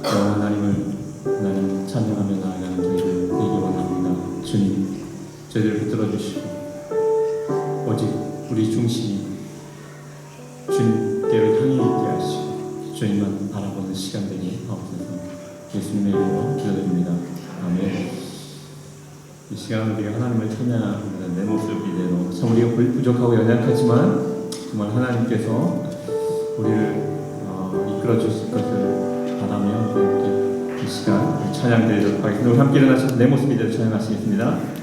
하나님 찬양하며 나아가는 저희들 되기 원합니다. 주님, 저희들을 붙들어 주시고 오직 우리 중심이 주님께로 향해 있게 하시고 주님만 바라보는 시간 되게 하옵소서. 예수님의 이름으로 기도드립니다. 아멘. 이 시간 우리가 하나님을 찬양합니다. 내 모습 이대로 참 우리가 부족하고 연약하지만 정말 하나님께서 우리를 이끌어 주실 것을 바라며 이 시간 찬양 드리도록 하겠습니다. 우리 함께 일어나셔서 내 모습 이대로 찬양하시겠습니다.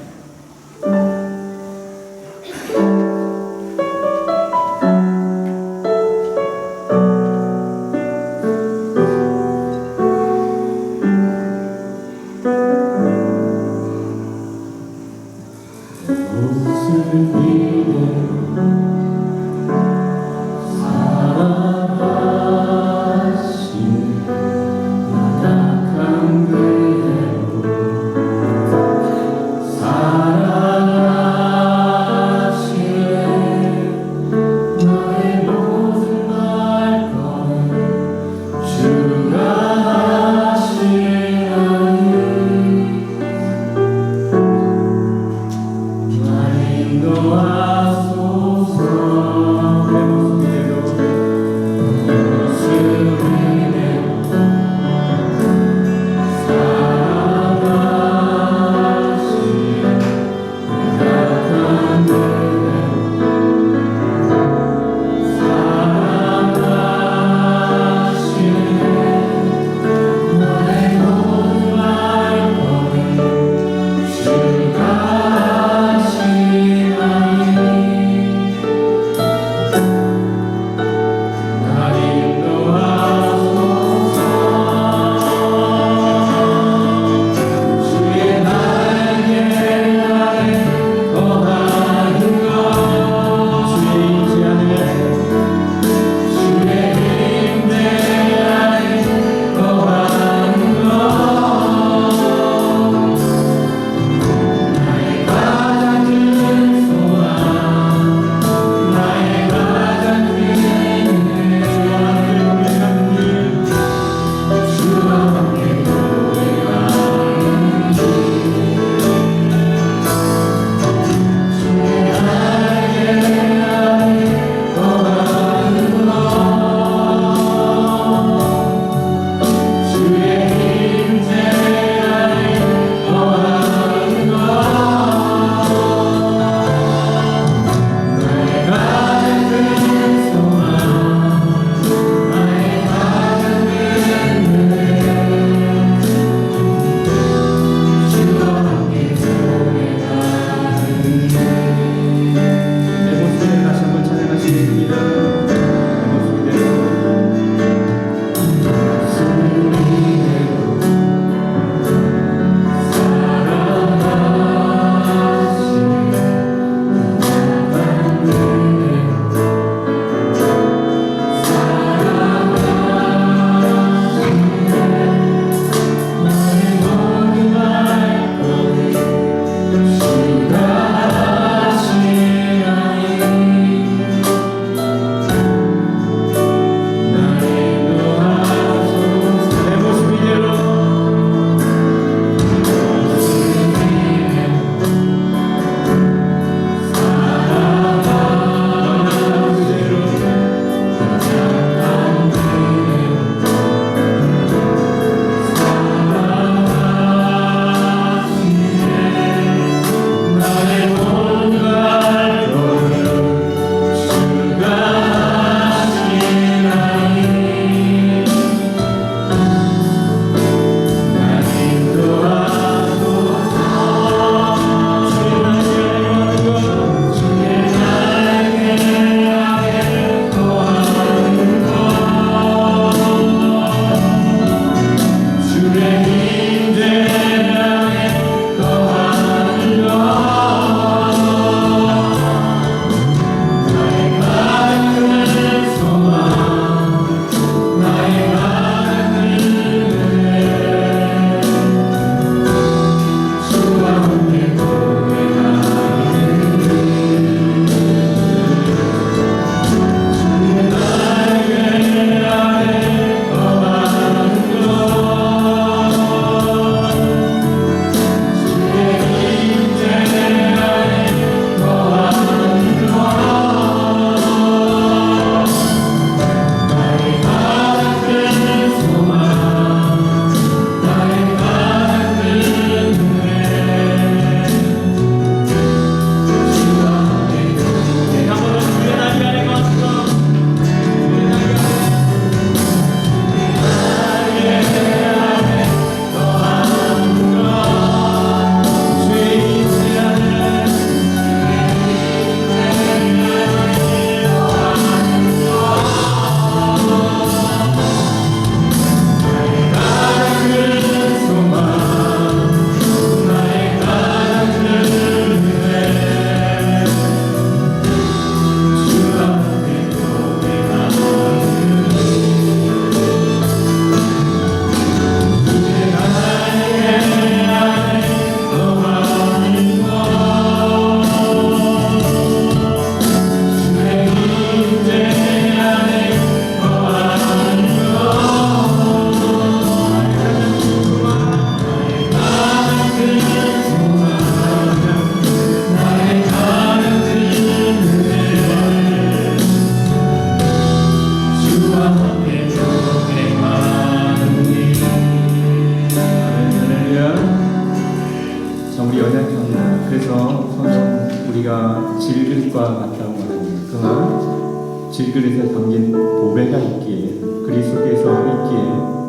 질그릇과 같다고 말합니다. 그러나 질그릇에 담긴 보배가 있기에 그리스도께서 있기에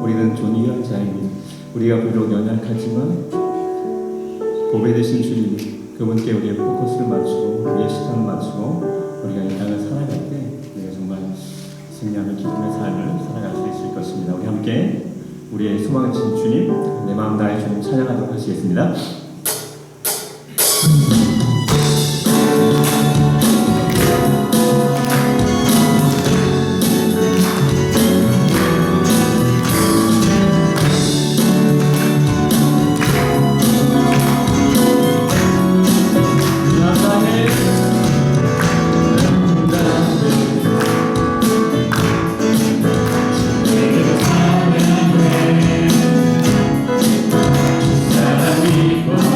우리는 존귀한 자입니다. 우리가 비록 연약하지만 보배 되신 주님 그분께 우리의 포커스를 맞추고 우리의 시선을 맞추고 우리가 이 땅을 살아갈 때 우리가 정말 승리하는 기쁨의 삶을 살아갈 수 있을 것입니다. 우리 함께 우리의 소망이신 주님, 내 마음 다해 주님 찬양하도록 하시겠습니다. Before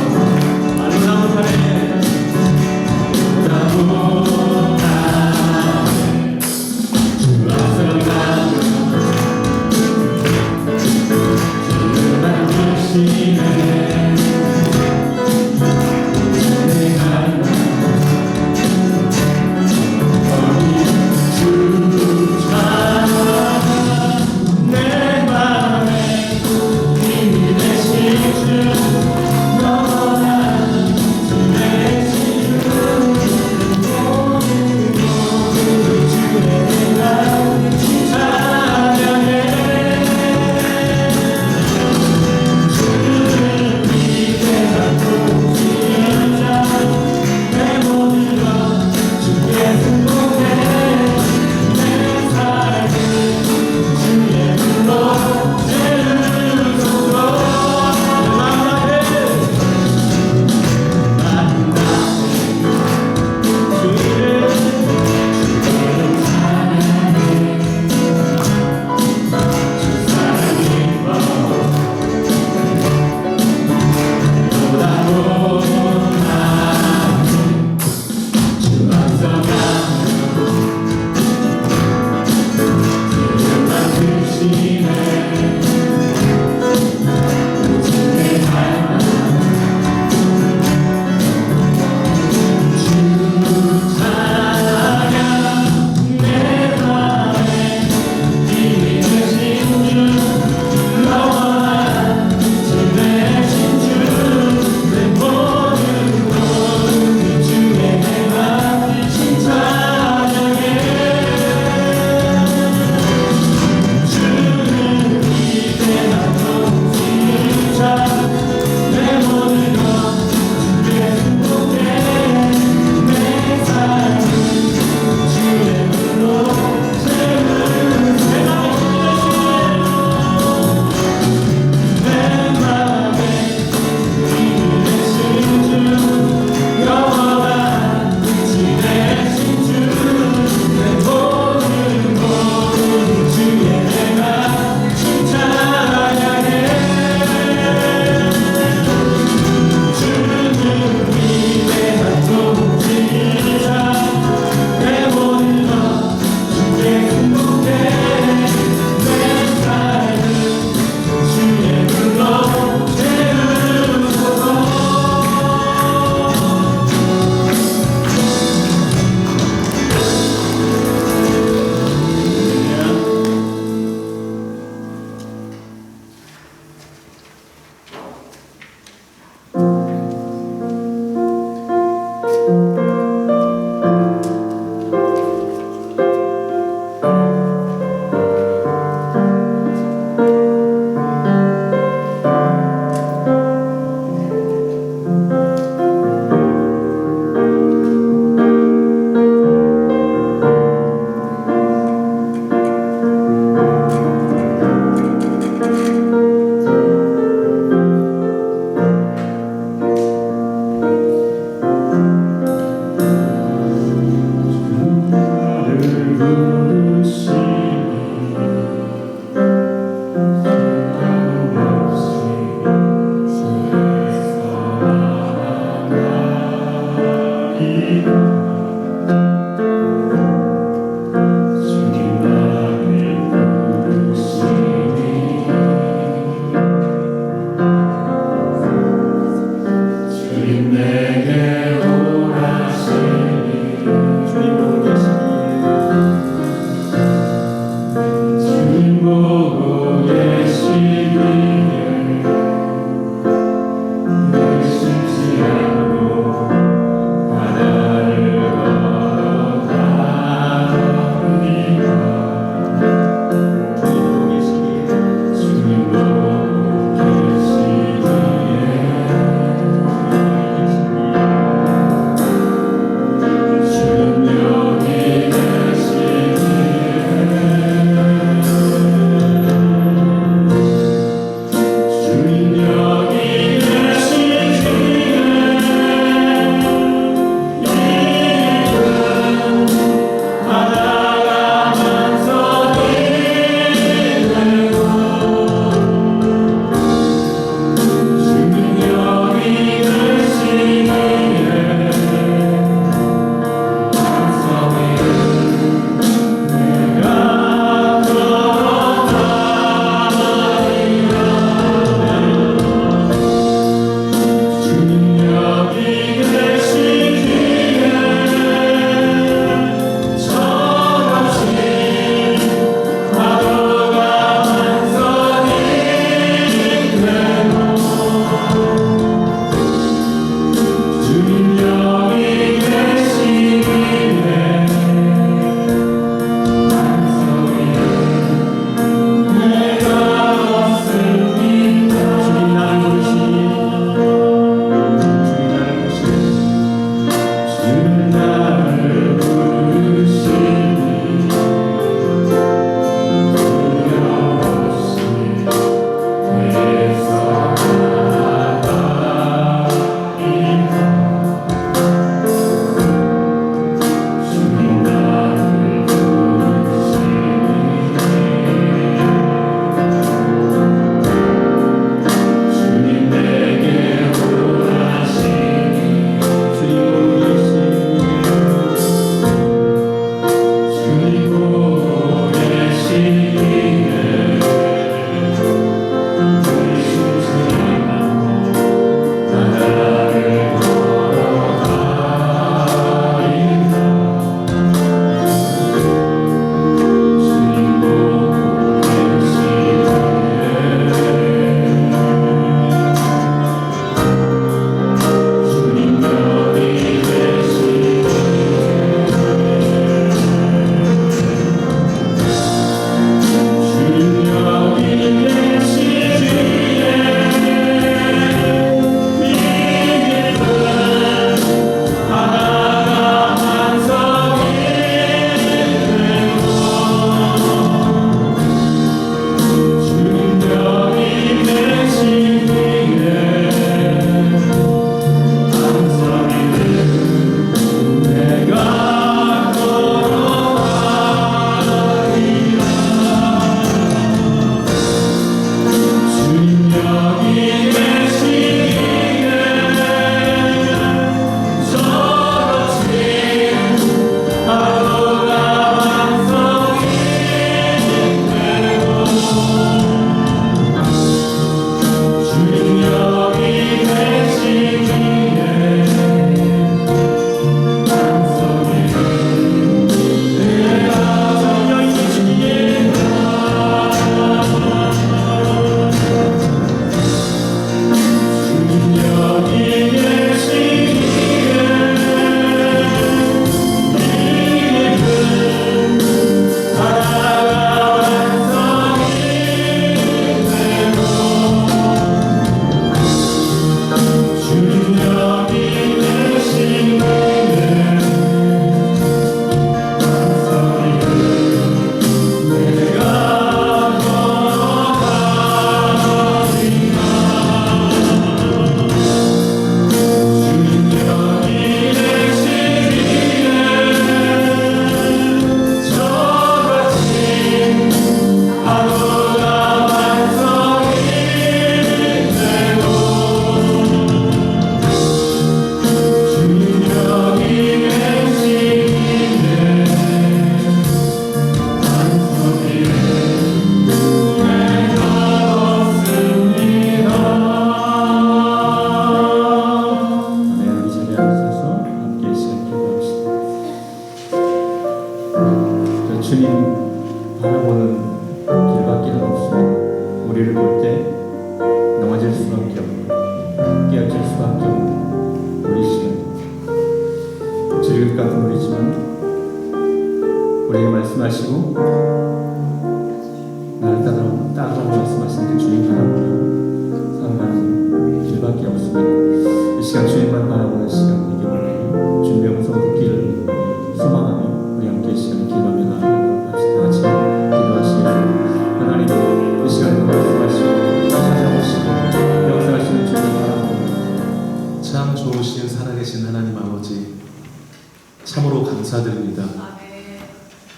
감사드립니다.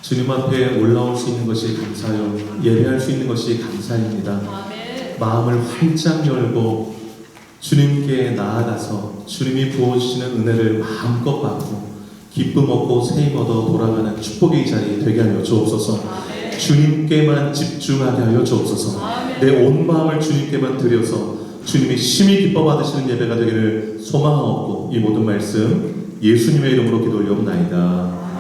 주님 앞에 올라올 수 있는 것이 감사요, 예배할 수 있는 것이 감사입니다. 마음을 활짝 열고 주님께 나아가서 주님이 부어주시는 은혜를 마음껏 받고 기쁨 얻고 세임 얻어 돌아가는 축복의 자리 되게 하여 주옵소서. 주님께만 집중하게 하여 주옵소서. 내 온 마음을 주님께만 드려서 주님이 심히 기뻐 받으시는 예배가 되기를 소망하옵고 이 모든 말씀 예수님의 이름으로 기도 올려옵나이다.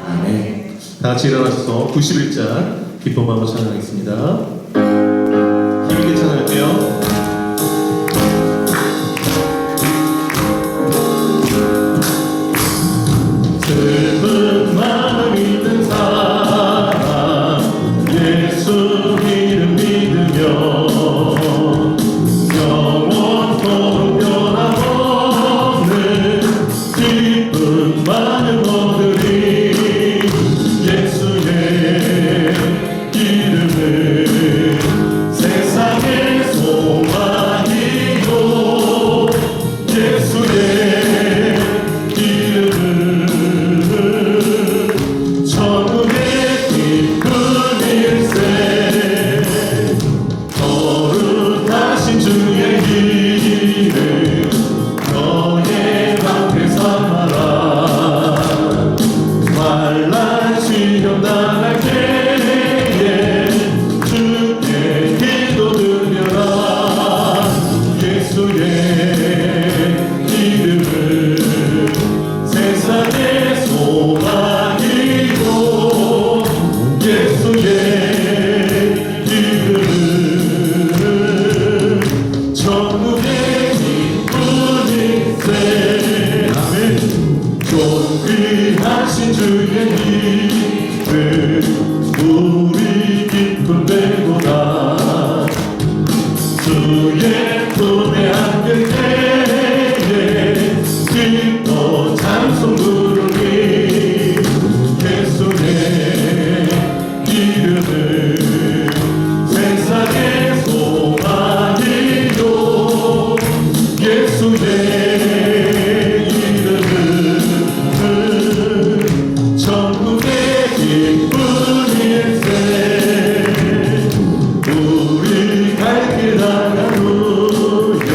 아멘. 다 같이 일어나셔서 91장 기쁜 마음으로 찬양하겠습니다. 힘있게 찬양할게요. 슬픈 마음 있는 사람 예수 이름 믿으며 영원토록 변함없는 기쁜 마음 얻으리. 예수의 이름은 세상의 소망이요 예수의 이름은 천국의 기쁜 일세. 거룩하신 주의 이름 너의 방패 삼아라. 환난 시험 당할 때에 주께 기도드려라. 예수의 이름은 세상의 소망이고 예수의 이름은 천국의 기쁜 일세. 아멘. 존귀하신 주의 이름 우리 기쁨 되도다. 주의 품에 안길 때에 기뻐 찬송 부르리. 예수의 이름은 세상의 소망이요 예수의 이름은 천국의 기쁜 일세. 우리 갈 길 나간 후에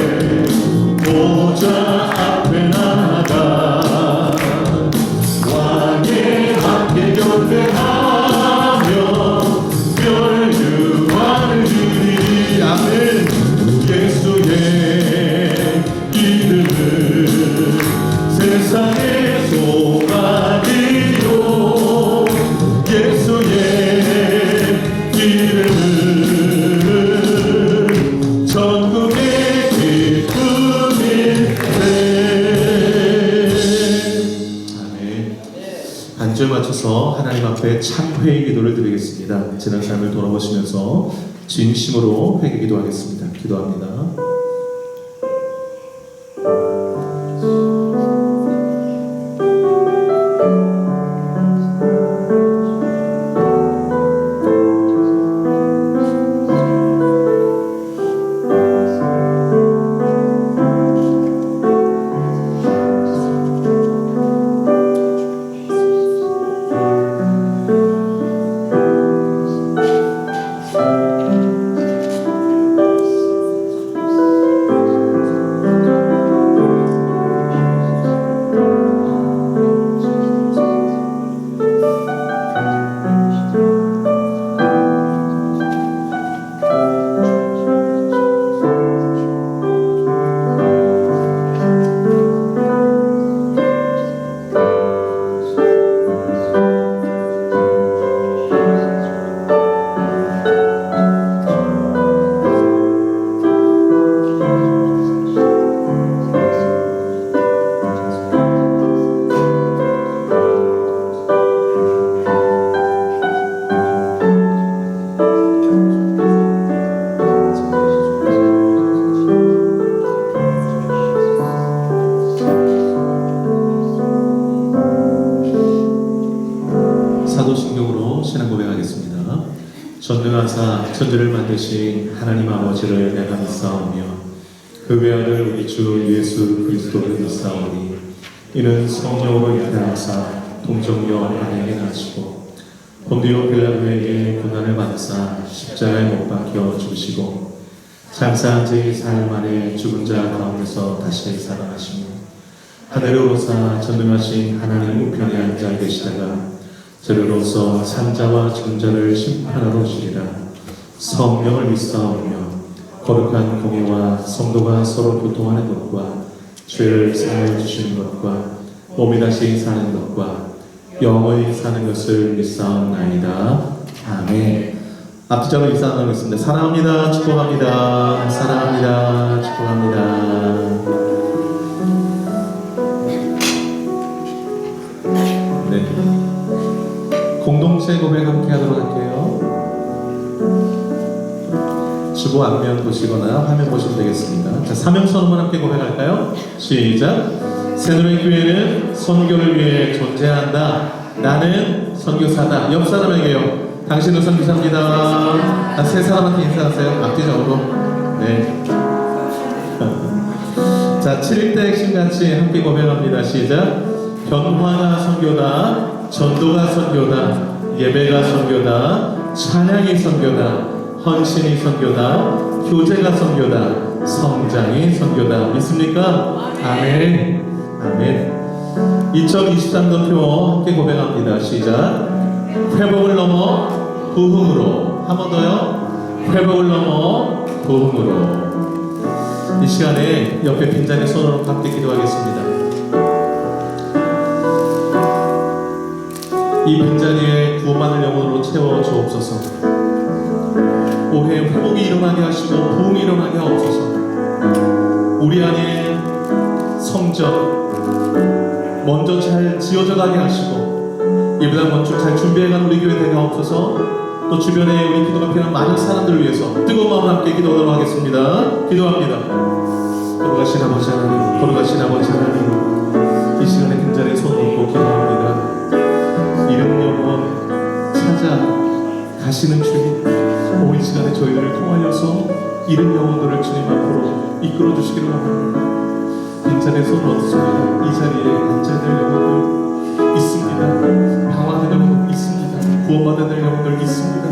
보좌 앞에 나가 왕의 함께 경배하며 멸류관을 드리리. 아멘. 예수의 이름은 세상의 소망이요 예수의 이름은 천국의 기쁜 일세. 아멘. 반주에 맞춰서 하나님 앞에 참회의 기도를 드리겠습니다. 지난 삶을 돌아보시면서 진심으로 회개 기도하겠습니다. 기도합니다. 전능하사 천지를 만드신 하나님 아버지를 내가 믿사오며 그 외아들 우리 주 예수 그리스도를 믿사오니 이는 성령으로 잉태하사 동정녀 아내에게 낳으시고 본디오 빌라도에게 고난을 받으사 십자가에 못 박혀 죽으시고 장사한 지 사흘 만에 죽은 자 가운데서 다시 살아나시며 하늘로 오르사 전능하신 하나님 우편에 앉아 계시다가 저리로서 산자와 죽은 자를 심판하러 오시리라. 성령을 믿사오며 거룩한 공예와 성도가 서로 교통하는 것과 죄를 사하여 주시는 것과 몸이 다시 사는 것과 영원히 사는 것을 믿사옵나이다. 아멘. 앞뒤자로 인사 나누겠습니다. 사랑합니다. 축복합니다. 사랑합니다. 축복합니다. 네. 공동체 고백 함께 하도록 할게요. 주보 앞면 보시거나 화면 보시면 되겠습니다. 자, 사명선언만 함께 고백할까요? 시작. 새누리교회는 선교를 위해 존재한다. 나는 선교사다. 옆 사람에게요. 당신은 선교사입니다. 세 사람한테 인사하세요. 앞뒤적으로. 네. 자, 7대 핵심같이 함께 고백합니다. 시작. 변화가 선교다. 전도가 선교다. 예배가 선교다. 찬양이 선교다. 헌신이 선교다. 교제가 선교다. 성장이 선교다. 믿습니까? 아멘. 아멘. 2023년표 함께 고백합니다. 시작. 회복을 넘어 부흥으로. 한 번 더요. 회복을 넘어 부흥으로. 이 시간에 옆에 빈자리 손으로 함께 기도하겠습니다. 이 빈자리에 구원받을 영혼으로 채워 주옵소서. 올해 회복이 일어나게 하시고 부흥이 일어나게 하옵소서. 우리 안에 성전 먼저 잘 지어져 가게 하시고 예배당 건축 잘 준비해간 우리 교회 되게 하옵소서. 또 주변에 우리 기도가 필요한 많은 사람들을 위해서 뜨거운 마음 함께 기도하도록 하겠습니다. 기도합니다. 거룩하신 아버지 하나님, 거룩하신 아버지 하나님, 이 시간에 빈자리에 손을 얹고 기도합니다. 이름 영혼 찾아 가시는 주님, 이 시간에 저희들을 통하여서 이름 영혼들을 주님 앞으로 이끌어 주시기를 원합니다. 빈자리에 손을 얹습니다. 이 자리에 앉아있는 영혼들 있습니다. 방황하는 영혼들 있습니다. 구원받는 영혼들 있습니다.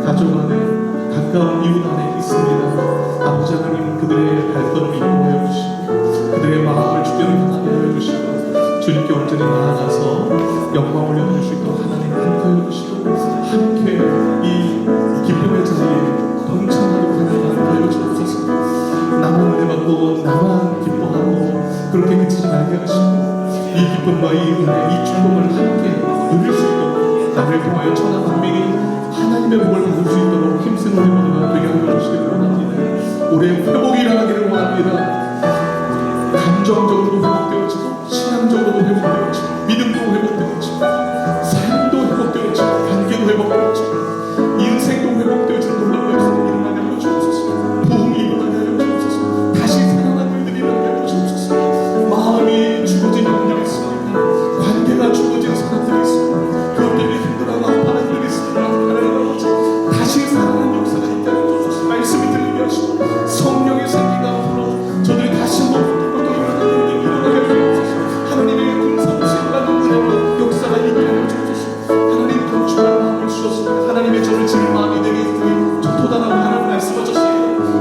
가족 안에, 가까운 이웃 안에 있습니다. 아버지 하나님, 그들의 발걸음을 인도하여 주시고 그들의 마음을 주께로 향하게 하여 주시고 주님께 온전히 나아가서 영광 올려드릴 수 있도록 하나님 함께하여 주시고 함께 이 기쁨의 자리에 동참하도록 하나님 함께하여 주옵소서. 나만 은혜 받고 나만 기뻐하고 그렇게 그치지 말게 하시고 이 기쁨과 이 은혜, 이 축복을 함께 누릴 수 있도록 나를 통하여 천하 만민이 하나님의 복을 받을 수 있도록 힘쓰는 우리 모두가 되게 하여 주시기를 원합니다. 올해 회복이 일어나기를 원합니다. 감정적으로도 회복되어지고 신앙적으로도 회복되어지고 믿음도 회복되어지고 삶도 회복되어지고 관계도 회복되어지고 인생도 회복되어지는 놀라운 역사가 일어나게 하여 주옵소서. 부흥이 일어나게 하여 주옵소서. 다시 살아난 일들이 일어나게 하여 주옵소서. 마음이 죽어진 영혼들이 있습니다. 관계가 죽어진 사람들이 있습니다. 그것 때문에 힘들어하고 아파하는 분들이 있습니다. 하나님 아버지, 다시 살아난 역사가 있게 하여 주옵소서. 말씀이 들리게 하시고 성령의 생기가 앞으로 저들이 다시 한번 일어나게 하여 주옵소서. 하나님의 공사부신과 은혜와 역사가 있게 하여 주옵소서. 하나님 건축할 마음을 주셨습니다. 하나님의 저를 지을 마음이 되게 도달하고 하나님 말씀하셨습니다.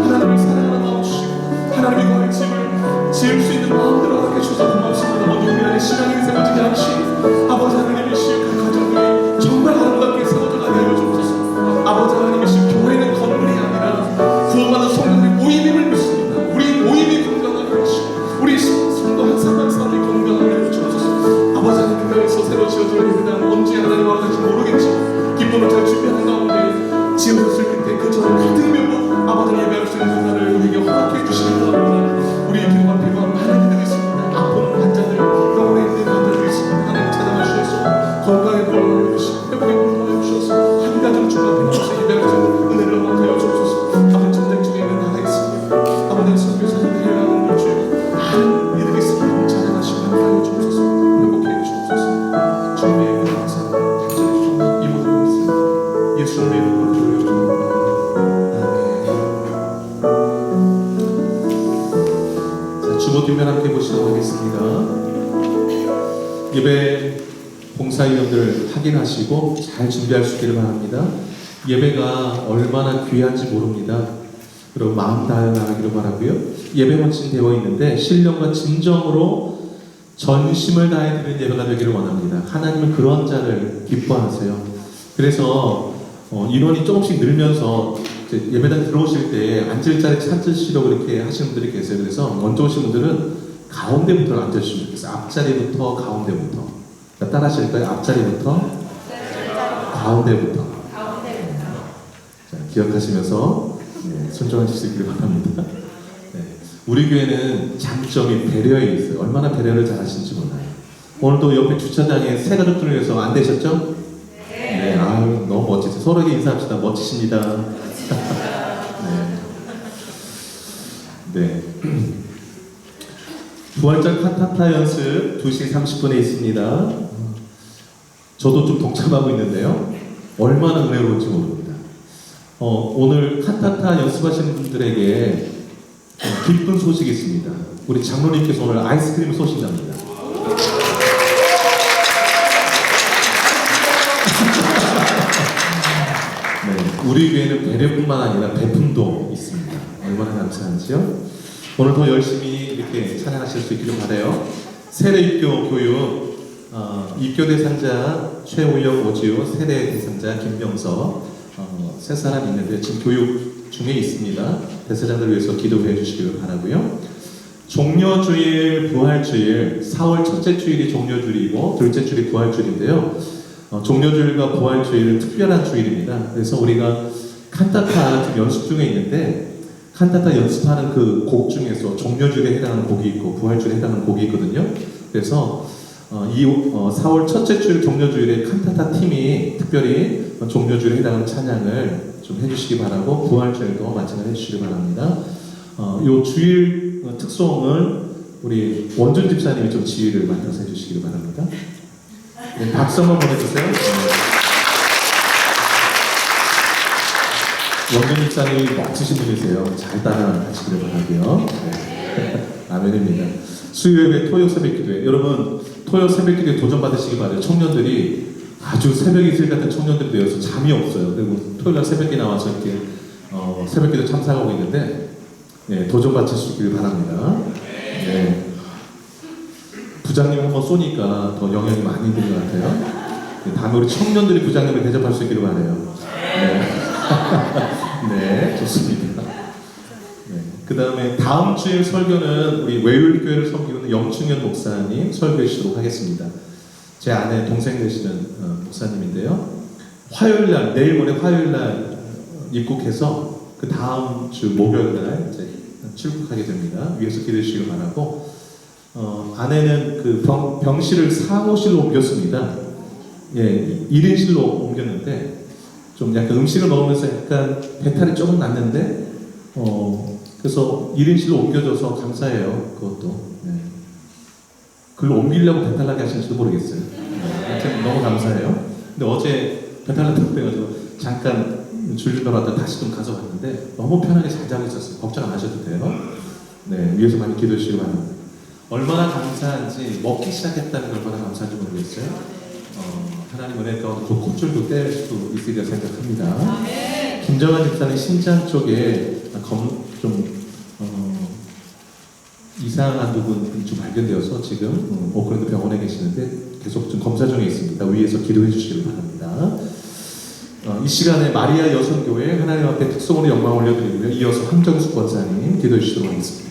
하나님을 사랑하는 마음 주시고 하나님의 거의 집을 지을 수 있는 마음대로 하게 주셔서 고맙습니다. 모두 우리 안에 신앙이 세워지게 하시고 아버지 하나님의 그 가정이 정말 아름답게 세워져 가게 하여 주옵소서. 아버지 하나님의 교회는 건물이 아니라 구원받은 성도들의 모임임을 믿습니다. 우리 모임이 건강하게 하시고 우리 성도 한 사람 한 사람이 건강하게 하여 주옵소서. 아버지 하나님 교회에서 새로 지어질 예배당 언제 하나님 와갈지 모르겠지만 기쁨을 잘 준비하는 가운데 지어졌을 그때 그 전을 가득 메고 아버지 예배할 수 있는 순간을 우리에게 허락해 주시기 바랍니다. 우리 기도가 필요한 많은 분들이 있습니다. 아픈 환자들, 병원에 있는 환자들이 있습니다. 하나님 찾아가 주셔서 건강에 걸어가 주시고 회복에 걸어가 주셔서 한 가정 주가 되셔서 예배할 수 있는 은혜를 허락하여 주옵소서. 아버지 전쟁 중에 있는 나라 있습니다. 아버지 선교사님 해외하는 것 중에 많은 이들이 있습니다. 찾아가시고 함께하여 주옵소서. 회복해 주옵소서. 주님의 은혜 감사합니다. 감사합니다. 이 모든 것을 예수님의 이름으로 기도해 주보 뒷면 함께 보시도록 하겠습니다. 예배 봉사이름들 확인하시고 잘 준비할 수 있기를 바랍니다. 예배가 얼마나 귀한지 모릅니다. 그리고 마음 다해 나가기를 바라고요. 예배 원칙이 되어 있는데 신령과 진정으로 전심을 다해 드리는 예배가 되기를 원합니다. 하나님은 그런 자를 기뻐하세요. 그래서 인원이 조금씩 늘면서 예배당 들어오실 때 앉을 자리 찾으시려고 이렇게 하시는 분들이 계세요. 그래서 먼저 오신 분들은 가운데부터 앉으시면 좋겠어요. 앞자리부터 가운데부터. 그러니까 따라 하실까요? 앞자리부터 가운데부터. 자, 기억하시면서 순종하실 수 있기를 바랍니다. 네. 우리 교회는 장점이 배려에 있어요. 얼마나 배려를 잘 하시는지 몰라요. 오늘도 옆에 주차장에 새 가족들을 위해서 안 되셨죠? 네. 아유, 너무 멋지세요. 서로에게 인사합시다. 멋지십니다. 네. 부활절 칸타타 연습 2시 30분에 있습니다. 저도 좀 동참하고 있는데요. 얼마나 은혜로운지 모릅니다. 오늘 칸타타 연습하시는 분들에게 기쁜 소식이 있습니다. 우리 장로님께서 오늘 아이스크림을 쏘신답니다. 네, 우리 교회는 배려뿐만 아니라 배품도 있습니다. 얼마나 감사한지요? 오늘 더 열심히 이렇게 찬양하실 수 있기를 바라요. 세례 입교 교육 입교 대상자 최우영, 오지우, 세례 대상자 김명서 세 사람 있는데 지금 교육 중에 있습니다. 대사장들 위해서 기도해 주시기를 바라고요. 종려주일, 부활주일, 4월 첫째 주일이 종려주일이고 둘째 주일이 부활주일인데요. 종려주일과 부활주일은 특별한 주일입니다. 그래서 우리가 칸타타 지금 연습 중에 있는데 칸타타 연습하는 그 곡 중에서 종려주일에 해당하는 곡이 있고 부활주일에 해당하는 곡이 있거든요. 그래서 4월 첫째 주일 종려주일에 칸타타 팀이 특별히 종려주일에 해당하는 찬양을 좀 해주시기 바라고 부활주일도 마찬가지로 해주시기 바랍니다. 이 주일 특송을 우리 원준 집사님이 좀 지휘를 맡아서 해주시기 바랍니다. 네, 박수 한번 보내주세요. 원준 집사님이 멋지신 분이세요. 잘 따라하시기를 바라고요. 네. 아멘입니다. 수요예배, 토요 새벽기도회. 여러분 토요 새벽기도에 도전받으시기 바라요. 청년들이 아주 새벽이 이슬 같은 청년들이 되어서 잠이 없어요. 그리고 토요일날 새벽에 나와서 이렇게 새벽기도 참석하고 있는데 도전받으실 수 있기를 바랍니다. 네. 부장님 한번 쏘니까 더 영향이 많이 있는 것 같아요. 다음에 우리 청년들이 부장님을 대접할 수 있기를 바라요. 네, 네 좋습니다. 네. 그 다음에 다음 주일 설교는 우리 외율교회를 섬기는 영충현 목사님 설교해 주시도록 하겠습니다. 제 아내 동생 되시는 목사님인데요. 화요일날, 내일 모레 화요일날 입국해서 그 다음 주 목요일날 이제 출국하게 됩니다. 위에서 기도해 주시길 바라고 아내는 그 병실을 사무실로 옮겼습니다. 예, 1인실로 옮겼는데 좀 약간 음식을 먹으면서 약간 배탈이 조금 났는데 그래서 1인실로 옮겨줘서 감사해요. 그것도 네. 글로 옮기려고 배탈 나게 하시는지도 모르겠어요. 하여튼 너무 감사해요. 근데 어제 배탈 났다고 그래가지고 잠깐 줄줄 돌아왔다 다시 좀 가서 봤는데 너무 편하게 잘 자고 있었어요. 걱정 안 하셔도 돼요. 네, 위에서 많이 기도해 주시기 바랍니다. 얼마나 감사한지 먹기 시작했다는 게 얼마나 감사한지 모르겠어요. 하나님 은혜 가운데 그 콧줄도 뗄 수 있으리라 생각합니다. 김정환 집사님 심장 쪽에 좀 이상한 부분이 좀 발견되어서 지금 오클랜드 병원에 계시는데 계속 좀 검사 중에 있습니다. 위에서 기도해 주시길 바랍니다. 이 시간에 마리아 여성교회 하나님 앞에 특성으로 영광 올려드리고요. 이어서 황정숙 권사님 기도해 주시도록 하겠습니다.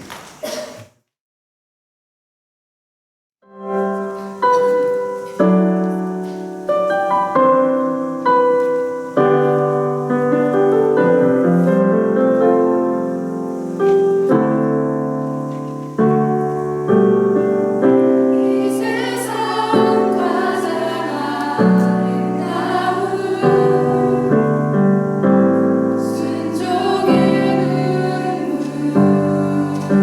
순종의 눈물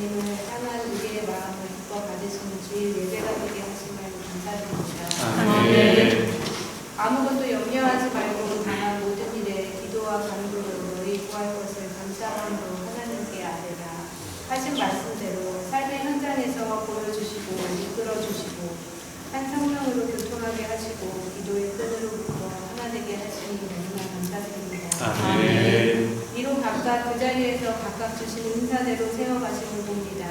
주님을 향한 우리의 마음을 기뻐 받으시는 주일 예배가 되게 하심을 감사드립니다. 아무것도 염려하지 말고 당한 모든 일에 기도와 간구로 너희 구할 것을 감사함으로 하나님께 아뢰라 하신 말씀대로 삶의 현장에서 보여주시고 이끌어주시고 한 성령으로 교통하게 하시고 기도의 끈으로부터 하나 되게 하시니 너무나 감사드립니다. 이로 각각 그 자리에서 각각 주시는 은사대로 세워가시는 봅니다.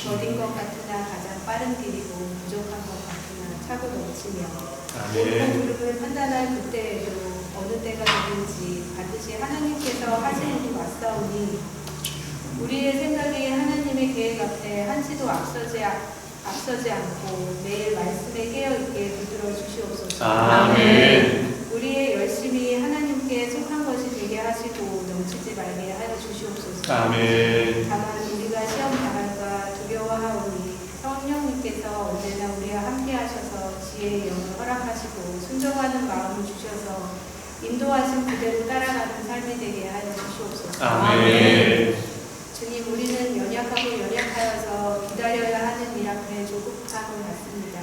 더딘 것 같으나 가장 빠른 길이고 부족한 것 같으나 차고 넘치며 옳고 그름을 판단할 그때에도 어느 때가 되는지 반드시 하나님께서 하시는 일이 맞사오니 우리의 생각이 하나님의 계획 앞에 한치도 앞서지 않고 매일 말씀에 깨어있게 붙들어 주시옵소서. 우리의 열심이 하나님께 속한 것이 되게 하시고 넘치지 말게 하여 주시옵소서. 다만 우리가 시험 당할까 두려워하오니 성령님께서 언제나 우리와 함께 하셔서 지혜의 영을 허락하시고 순종하는 마음을 주셔서 인도하신 그대로 따라가는 삶이 되게 하여 주시옵소서. 주님, 우리는 연약하여서 기다려야 하는 일 앞에 조급함을 갖습니다.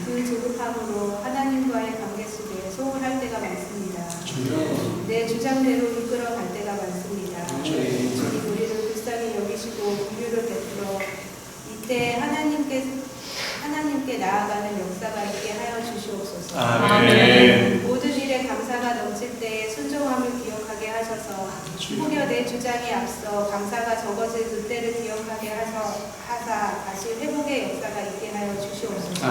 그 조급함으로 하나님과의 관계 속에 소홀할 때가 많습니다. 내 주장대로 이끌어갈 때가 많습니다. 주님, 우리를 불쌍히 여기시고 긍휼을 베풀어 이때 하나님께 나아가는 역사가 있게 하여 주시옵소서. 모든 일에 감사가 넘칠 때 순종함을 기억하게 하셔서 혹여 내 주장이 앞서 감사가 적어질 그때를 기억하게 하사 다시 회복의 역사가 있게 하여 주시옵소서.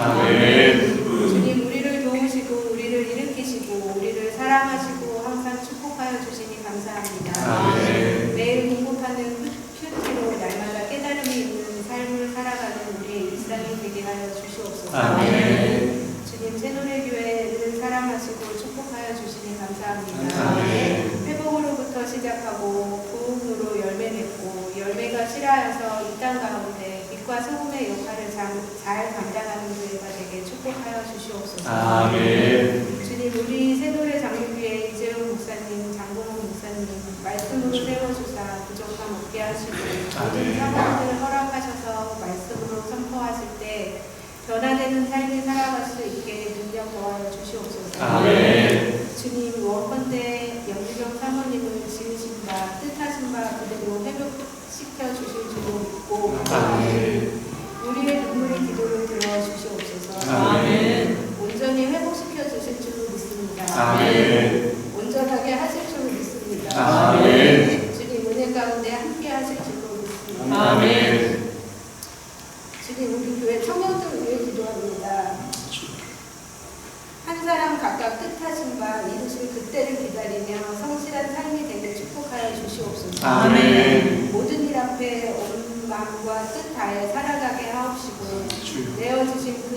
주님, 우리를 도우시고 우리를 일으키시고 우리를 사랑하시고 항상 축복하여 주시니 감사합니다. 매일 공급하는 큐티로 날마다 깨달음이 있는 삶을 살아가는 우리의 일상이 되게 하여 주시옵소서. 주님, 새노래교회를 사랑하시고 축복하여 주시니 감사합니다. 회복으로부터 시작하고 부흥으로 열매 맺고 열매가 실하여서 이 땅 가운데 빛과 소금의 역할을 잘 감당하는 교회가 되게 축복하여 주시옵소서. 주님, 우리 새노래 장로교회 이재용 목사님, 장봉호 목사님 말씀으로 세워주사 부족함 없게 하시고 모든 상황을 허락하셔서 말씀으로 선포하실 때 변화되는 삶을 살아갈 수 있게 능력 더하여 주시옵소서. 주님, 원컨대 영주경 사모님을 지으신 바 뜻하신 바 그대로 회복시켜 주실 줄로 믿고 우리의 눈물의 기도를 들어주시옵소서. 온전히 회복시켜 주실 줄로 믿습니다. 온전하게 하실 줄로 믿습니다. 주님, 은혜 가운데 함께 하실 줄로 믿습니다. 주님, 우리 교회 청년들을 위해 기도합니다. 한 사람 각각 뜻하신 바 이루실 그때를 기다리며 성실한 삶이 되게 축복하여 주시옵소서. 모든 일 앞에 온 마음과 뜻 다해 살아가게 하옵시고 내어주신 그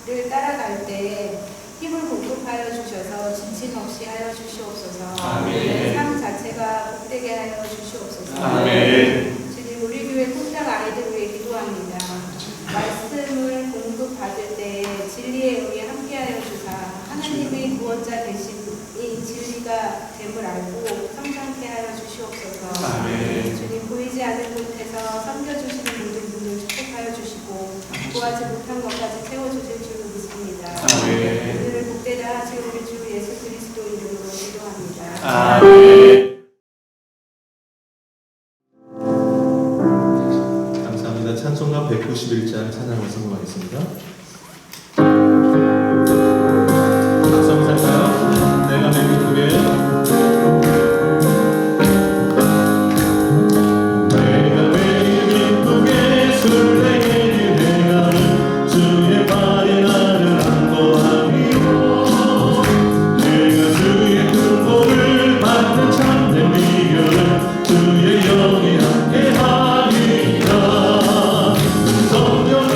길을 따라갈 때 힘을 공급하여 주셔서 지침 없이 하여 주시옵소서. 삶 자체가 복되게 하여 주시옵소서. 주님, 우리 교회 꿈장 아이들 위해 기도합니다. 말씀을 공급받을 때 진리의 영이 함께하여 주사 하나님의 구원자 되심이 진리가 됨을 알고 성장케 하여 주시옵소서. 주님, 보이지 않는 곳에서 섬겨주시는 모든 분들 축복하여 주시고 구하지 못한 것까지 채워주실 줄로 믿습니다. 오늘을 복되다 하실 우리 주 예수 그리스도 이름으로 기도합니다. 감사합니다. 찬송가 191장 찬양을 선곡하겠습니다. 감사합니다. 내가 내 기쁘게 술래게 유행하는 주의 발이 나를 안보하리요. 내가 주의 큰 복을 받는 참된 비결은 주의 영이 함께하리라. 성령이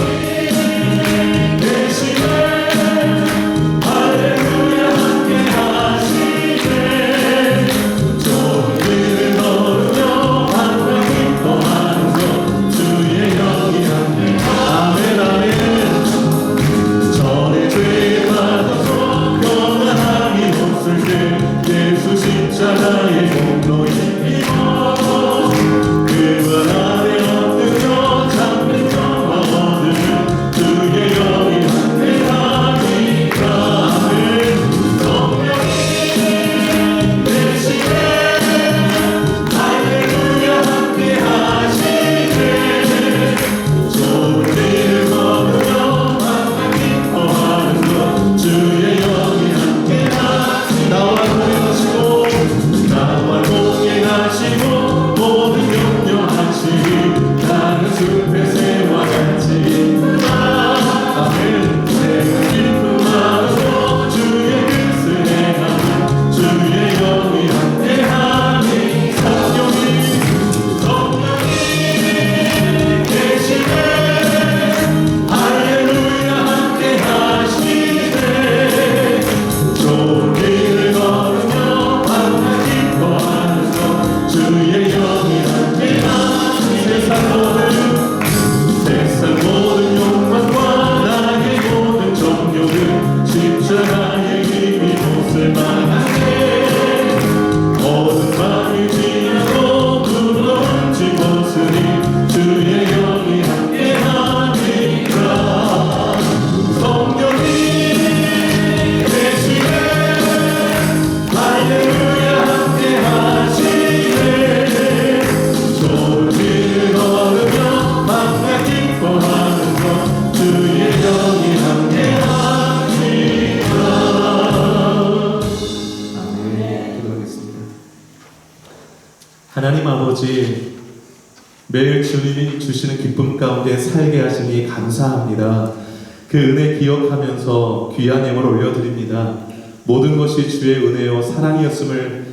아버지, 매일 주님이 주시는 기쁨 가운데 살게 하시니 감사합니다. 그 은혜 기억하면서 귀한 예물 올려드립니다. 모든 것이 주의 은혜요 사랑이었음을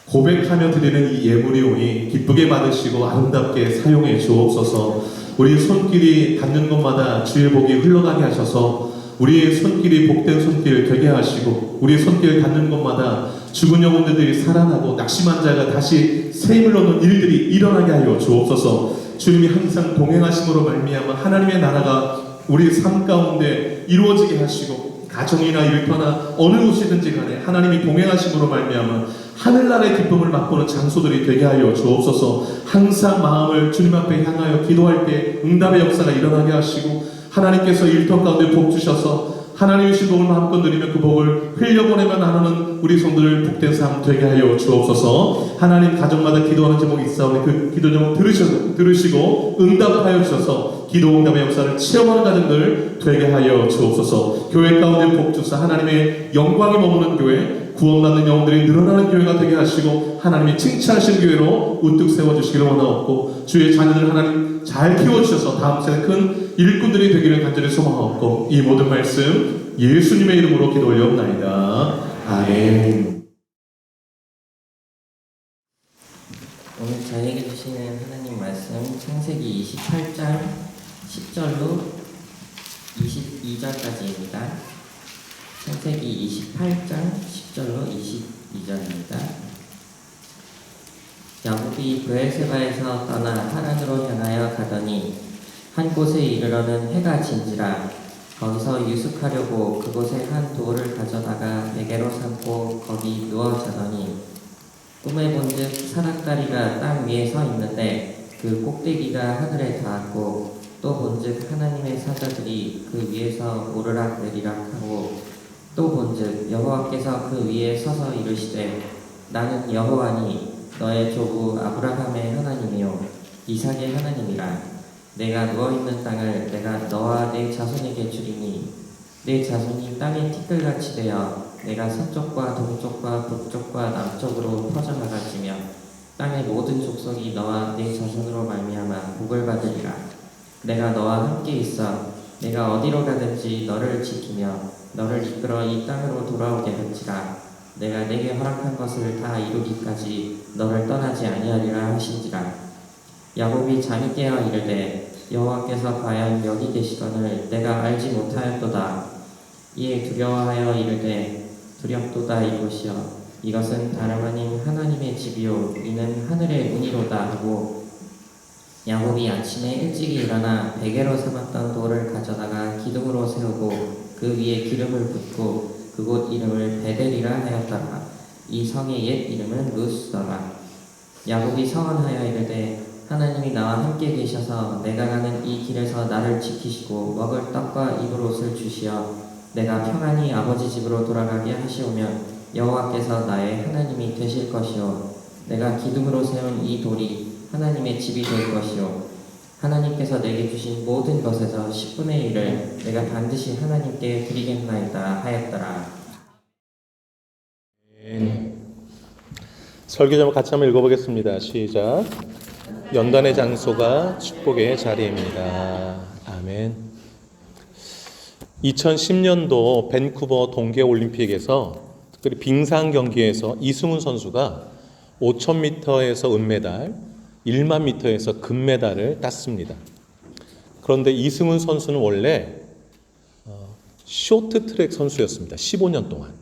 고백하며 드리는 이 예물이오니 기쁘게 받으시고 아름답게 사용해 주옵소서. 우리 손길이 닿는 곳마다 주의 복이 흘러가게 하셔서 우리의 손길이 복된 손길 되게 하시고 우리의 손길 닿는 곳마다 죽은 영혼들이 살아나고 낙심한 자가 다시 새 힘을 얻는 일들이 일어나게 하여 주옵소서. 주님이 항상 동행하심으로 말미암아 하나님의 나라가 우리 삶 가운데 이루어지게 하시고 가정이나 일터나 어느 곳이든지 간에 하나님이 동행하심으로 말미암아 하늘나라의 기쁨을 맛보는 장소들이 되게 하여 주옵소서. 항상 마음을 주님 앞에 향하여 기도할 때 응답의 역사가 일어나게 하시고 하나님께서 일터 가운데 복 주셔서 하나님의 주신 복을 마음껏 누리며 그 복을 흘려보내며 나누는 우리 성도들 복된 삶 되게 하여 주옵소서. 하나님 가정마다 기도하는 제목이 있사오니 그 기도 제목 들으시고 응답하여 주셔서 기도 응답의 역사를 체험하는 가정들 되게 하여 주옵소서. 교회 가운데 복 주사 하나님의 영광이 머무는 교회, 구원받는 영혼들이 늘어나는 교회가 되게 하시고 하나님이 칭찬하신 교회로 우뚝 세워주시기를 원하옵고 주의 자녀들 하나님 잘 키워주셔서 다음 세대 큰 일꾼들이 되기를 간절히 소망하옵고 이 모든 말씀 예수님의 이름으로 기도 올려옵나이다. 아멘. 오늘 저에게 주시는 하나님 말씀 창세기 28장 10절로 22절까지입니다. 창세기 28장 10절로 22절입니다. 야곱이 브엘세바에서 떠나 하란으로 향하여 가더니 한 곳에 이르러는 해가 진지라. 거기서 유숙하려고 그곳에 한 돌을 가져다가 베개로 삼고 거기 누워 자더니 꿈에 본즉 사닥다리가 땅 위에 서 있는데 그 꼭대기가 하늘에 닿았고 또 본즉 하나님의 사자들이 그 위에서 오르락 내리락 하고 또 본즉 여호와께서 그 위에 서서 이르시되 나는 여호와니 너의 조부 아브라함의 하나님이요 이삭의 하나님이라. 내가 누워있는 땅을 내가 너와 내 자손에게 주리니 내 자손이 땅의 티끌같이 되어 내가 서쪽과 동쪽과 북쪽과 남쪽으로 퍼져나갈지며 땅의 모든 족속이 너와 내 자손으로 말미암아 복을 받으리라. 내가 너와 함께 있어 내가 어디로 가든지 너를 지키며 너를 이끌어 이 땅으로 돌아오게 할지라. 내가 내게 허락한 것을 다 이루기까지 너를 떠나지 아니하리라 하신지라. 야곱이 잠이 깨어 이르되 여호와께서 과연 여기 계시거늘 내가 알지 못하였도다. 이에 두려워하여 이르되 두렵도다 이곳이여 이것은 다름 아닌 하나님의 집이요 이는 하늘의 문이로다 하고 야곱이 아침에 일찍이 일어나 베개로 삼았던 돌을 가져다가 기둥으로 세우고 그 위에 기름을 붓고 그곳 이름을 베델이라 하였더라. 이 성의 옛 이름은 루스더라. 야곱이 서원하여 이르되 하나님이 나와 함께 계셔서 내가 가는 이 길에서 나를 지키시고 먹을 떡과 입을 옷을 주시어 내가 평안히 아버지 집으로 돌아가게 하시오면 여호와께서 나의 하나님이 되실 것이요 내가 기둥으로 세운 이 돌이 하나님의 집이 될 것이요 하나님께서 내게 주신 모든 것에서 10분의 1을 내가 반드시 하나님께 드리겠나이다 하였더라. 설교 제목 같이 한번 읽어보겠습니다. 시작. 연단의 장소가 축복의 자리입니다. 아멘. 2010년도 밴쿠버 동계올림픽에서 특별히 빙상 경기에서 이승훈 선수가 5000m에서 은메달, 10000m에서 금메달을 땄습니다. 그런데 이승훈 선수는 원래 쇼트트랙 선수였습니다. 15년 동안.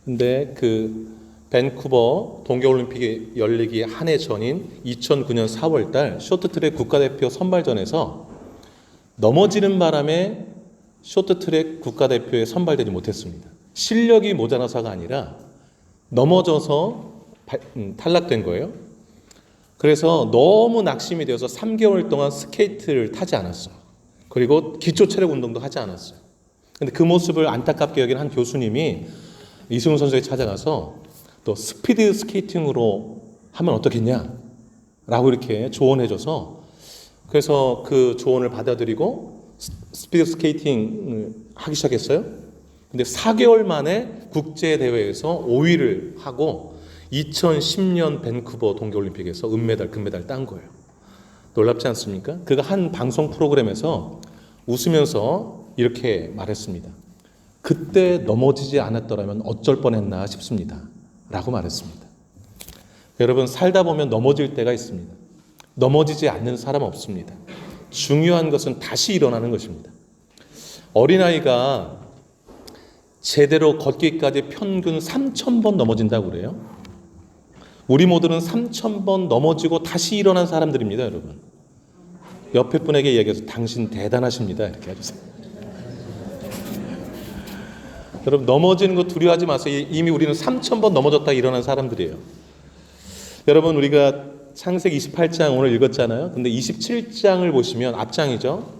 근데 그 밴쿠버 동계올림픽이 열리기 한 해 전인 2009년 4월달 쇼트트랙 국가대표 선발전에서 넘어지는 바람에 쇼트트랙 국가대표에 선발되지 못했습니다. 실력이 모자라서가 아니라 넘어져서 탈락된 거예요. 그래서 너무 낙심이 되어서 3개월 동안 스케이트를 타지 않았어요. 그리고 기초체력 운동도 하지 않았어요. 근데 그 모습을 안타깝게 여긴 한 교수님이 이승훈 선수에게 찾아가서 또 스피드 스케이팅으로 하면 어떻겠냐 라고 이렇게 조언해줘서 그래서 그 조언을 받아들이고 스피드 스케이팅을 하기 시작했어요. 근데 4개월 만에 국제대회에서 5위를 하고 2010년 밴쿠버 동계올림픽에서 은메달, 금메달 딴 거예요. 놀랍지 않습니까? 그가 한 방송 프로그램에서 웃으면서 이렇게 말했습니다. 그때 넘어지지 않았더라면 어쩔 뻔했나 싶습니다. 라고 말했습니다. 여러분, 살다 보면 넘어질 때가 있습니다. 넘어지지 않는 사람 없습니다. 중요한 것은 다시 일어나는 것입니다. 어린아이가 제대로 걷기까지 평균 3,000번 넘어진다고 그래요. 우리 모두는 3,000번 넘어지고 다시 일어난 사람들입니다, 여러분. 옆에 분에게 얘기해서 당신 대단하십니다. 이렇게 해주세요. 여러분, 넘어지는 거 두려워하지 마세요. 이미 우리는 3,000번 넘어졌다 일어난 사람들이에요. 여러분, 우리가 창세기 28장 오늘 읽었잖아요. 근데 27장을 보시면 앞장이죠.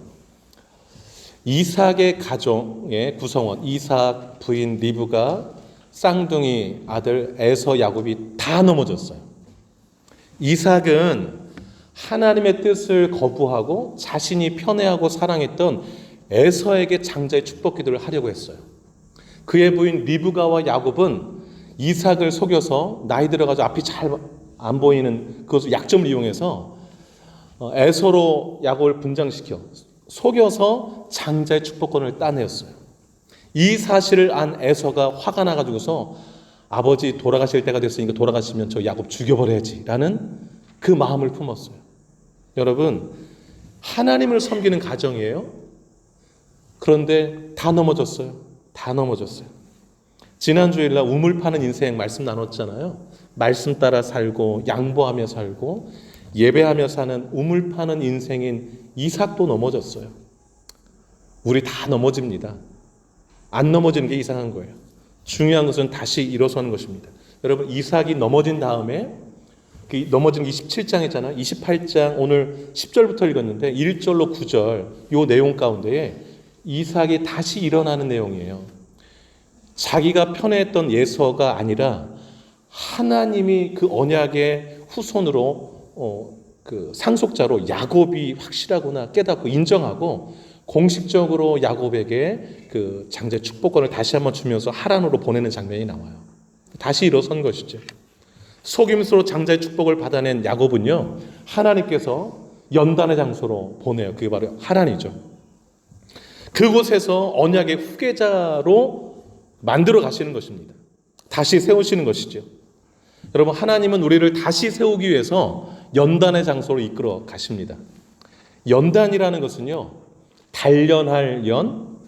이삭의 가정의 구성원, 이삭, 부인 리브가, 쌍둥이 아들 에서, 야곱이 다 넘어졌어요. 이삭은 하나님의 뜻을 거부하고 자신이 편애하고 사랑했던 에서에게 장자의 축복 기도를 하려고 했어요. 그의 부인 리브가와 야곱은 이삭을 속여서 나이 들어가서 앞이 잘 안 보이는 그것을 약점을 이용해서 에서로 야곱을 분장시켜 속여서 장자의 축복권을 따내었어요. 이 사실을 안 에서가 화가 나가지고서 아버지 돌아가실 때가 됐으니까 돌아가시면 저 야곱 죽여버려야지 라는 그 마음을 품었어요. 여러분, 하나님을 섬기는 가정이에요. 그런데 다 넘어졌어요. 다 넘어졌어요. 지난 주일날 우물 파는 인생 말씀 나눴잖아요. 말씀 따라 살고 양보하며 살고 예배하며 사는 우물 파는 인생인 이삭도 넘어졌어요. 우리 다 넘어집니다. 안 넘어지는 게 이상한 거예요. 중요한 것은 다시 일어서는 것입니다. 여러분, 이삭이 넘어진 다음에 넘어진 게 27장이잖아요. 28장 오늘 10절부터 읽었는데 1절로 9절 이 내용 가운데에 이삭이 다시 일어나는 내용이에요. 자기가 편애했던 예서가 아니라 하나님이 그 언약의 후손으로 그 상속자로 야곱이 확실하구나 깨닫고 인정하고 공식적으로 야곱에게 그 장자의 축복권을 다시 한번 주면서 하란으로 보내는 장면이 나와요. 다시 일어선 것이죠. 속임수로 장자의 축복을 받아낸 야곱은요, 하나님께서 연단의 장소로 보내요. 그게 바로 하란이죠. 그곳에서 언약의 후계자로 만들어 가시는 것입니다. 다시 세우시는 것이죠. 여러분, 하나님은 우리를 다시 세우기 위해서 연단의 장소로 이끌어 가십니다. 연단이라는 것은요, 단련할 연,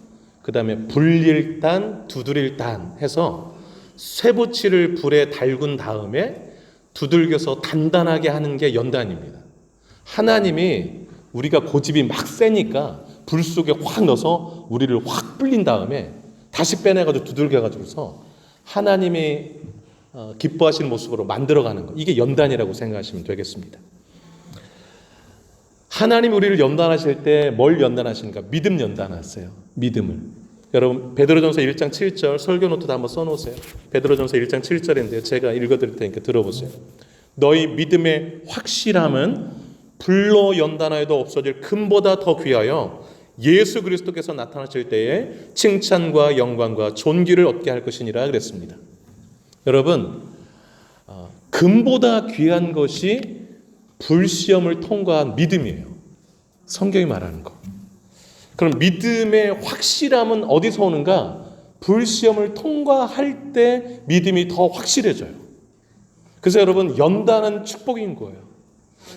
그 다음에 불릴 단, 두드릴 단 해서 쇠붙이를 불에 달군 다음에 두들겨서 단단하게 하는 게 연단입니다. 하나님이 우리가 고집이 막 세니까 불 속에 확 넣어서 우리를 확 불린 다음에 다시 빼내가지고 두들겨가지고서 하나님이 기뻐하시는 모습으로 만들어가는 것, 이게 연단이라고 생각하시면 되겠습니다. 하나님 우리를 연단하실 때 뭘 연단하시는가? 믿음 연단하세요. 믿음을. 여러분, 베드로전서 1장 7절 설교 노트도 한번 써놓으세요. 베드로전서 1장 7절인데요. 제가 읽어드릴 테니까 들어보세요. 너희 믿음의 확실함은 불로 연단하여도 없어질 금보다 더 귀하여 예수 그리스도께서 나타나실 때에 칭찬과 영광과 존귀를 얻게 할 것이니라 그랬습니다. 여러분, 금보다 귀한 것이 불시험을 통과한 믿음이에요. 성경이 말하는 거. 그럼 믿음의 확실함은 어디서 오는가? 불시험을 통과할 때 믿음이 더 확실해져요. 그래서 여러분, 연단은 축복인 거예요.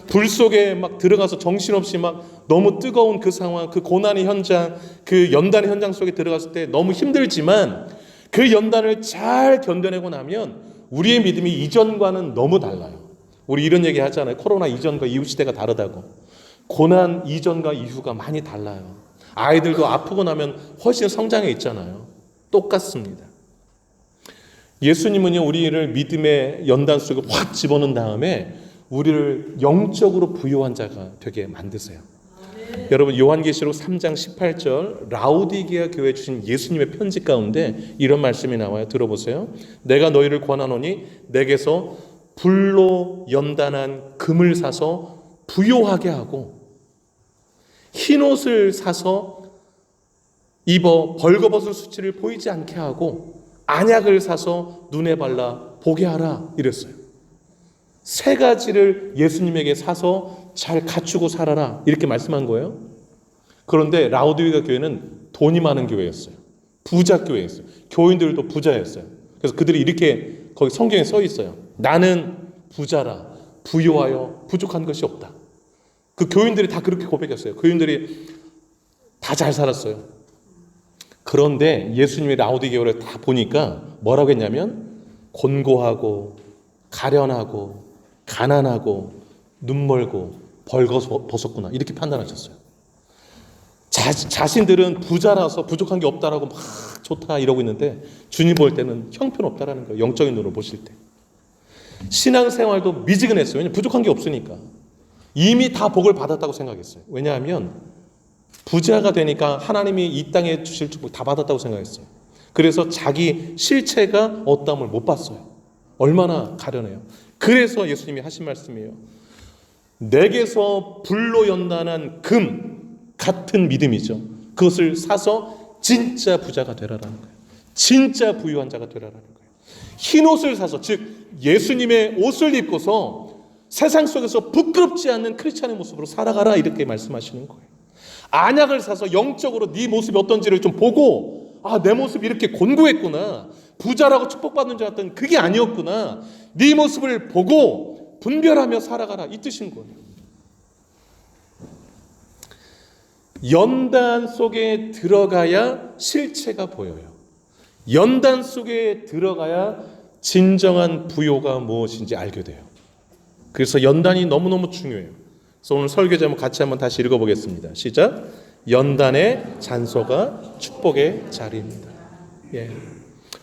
불 속에 막 들어가서 정신없이 막 너무 뜨거운 그 상황, 그 고난의 현장, 그 연단의 현장 속에 들어갔을 때 너무 힘들지만 그 연단을 잘 견뎌내고 나면 우리의 믿음이 이전과는 너무 달라요. 우리 이런 얘기 하잖아요. 코로나 이전과 이후 시대가 다르다고. 고난 이전과 이후가 많이 달라요. 아이들도 아프고 나면 훨씬 성장해 있잖아요. 똑같습니다. 예수님은요, 우리를 믿음의 연단 속에 확 집어넣은 다음에 우리를 영적으로 부유한 자가 되게 만드세요. 여러분, 요한계시록 3장 18절 라오디게아 교회에 주신 예수님의 편지 가운데 이런 말씀이 나와요. 들어보세요. 내가 너희를 권하노니 내게서 불로 연단한 금을 사서 부요하게 하고 흰옷을 사서 입어 벌거벗은 수치를 보이지 않게 하고 안약을 사서 눈에 발라 보게 하라 이랬어요. 세 가지를 예수님에게 사서 잘 갖추고 살아라 이렇게 말씀한 거예요. 그런데 라우디게아 교회는 돈이 많은 교회였어요. 부자 교회였어요. 교인들도 부자였어요. 그래서 그들이 이렇게 거기 성경에 써 있어요. 나는 부자라 부요하여 부족한 것이 없다. 그 교인들이 다 그렇게 고백했어요. 교인들이 다 잘 살았어요. 그런데 예수님이 라우디게아를 다 보니까 뭐라고 했냐면 곤고하고 가련하고 가난하고 눈멀고 벌거벗었구나 이렇게 판단하셨어요. 자신들은 부자라서 부족한 게 없다라고 막 좋다 이러고 있는데 주님 볼 때는 형편없다라는 거예요. 영적인 눈으로 보실 때. 신앙생활도 미지근했어요. 왜냐하면 부족한 게 없으니까. 이미 다 복을 받았다고 생각했어요. 왜냐하면 부자가 되니까 하나님이 이 땅에 주실 축복 다 받았다고 생각했어요. 그래서 자기 실체가 어떠함을 못 봤어요. 얼마나 가련해요. 그래서 예수님이 하신 말씀이에요. 내게서 불로 연단한 금 같은 믿음이죠. 그것을 사서 진짜 부자가 되라라는 거예요. 진짜 부유한 자가 되라라는 거예요. 흰 옷을 사서, 즉 예수님의 옷을 입고서 세상 속에서 부끄럽지 않는 크리스찬의 모습으로 살아가라 이렇게 말씀하시는 거예요. 안약을 사서 영적으로 네 모습이 어떤지를 좀 보고 내 모습이 이렇게 곤고했구나. 부자라고 축복받는 줄 알았더니 그게 아니었구나. 네 모습을 보고 분별하며 살아가라 이 뜻인 거예요. 연단 속에 들어가야 실체가 보여요. 연단 속에 들어가야 진정한 부요가 무엇인지 알게 돼요. 그래서 연단이 너무너무 중요해요. 그래서 오늘 설교 제목 같이 한번 다시 읽어보겠습니다. 시작. 연단의 잔소가 축복의 자리입니다. 예.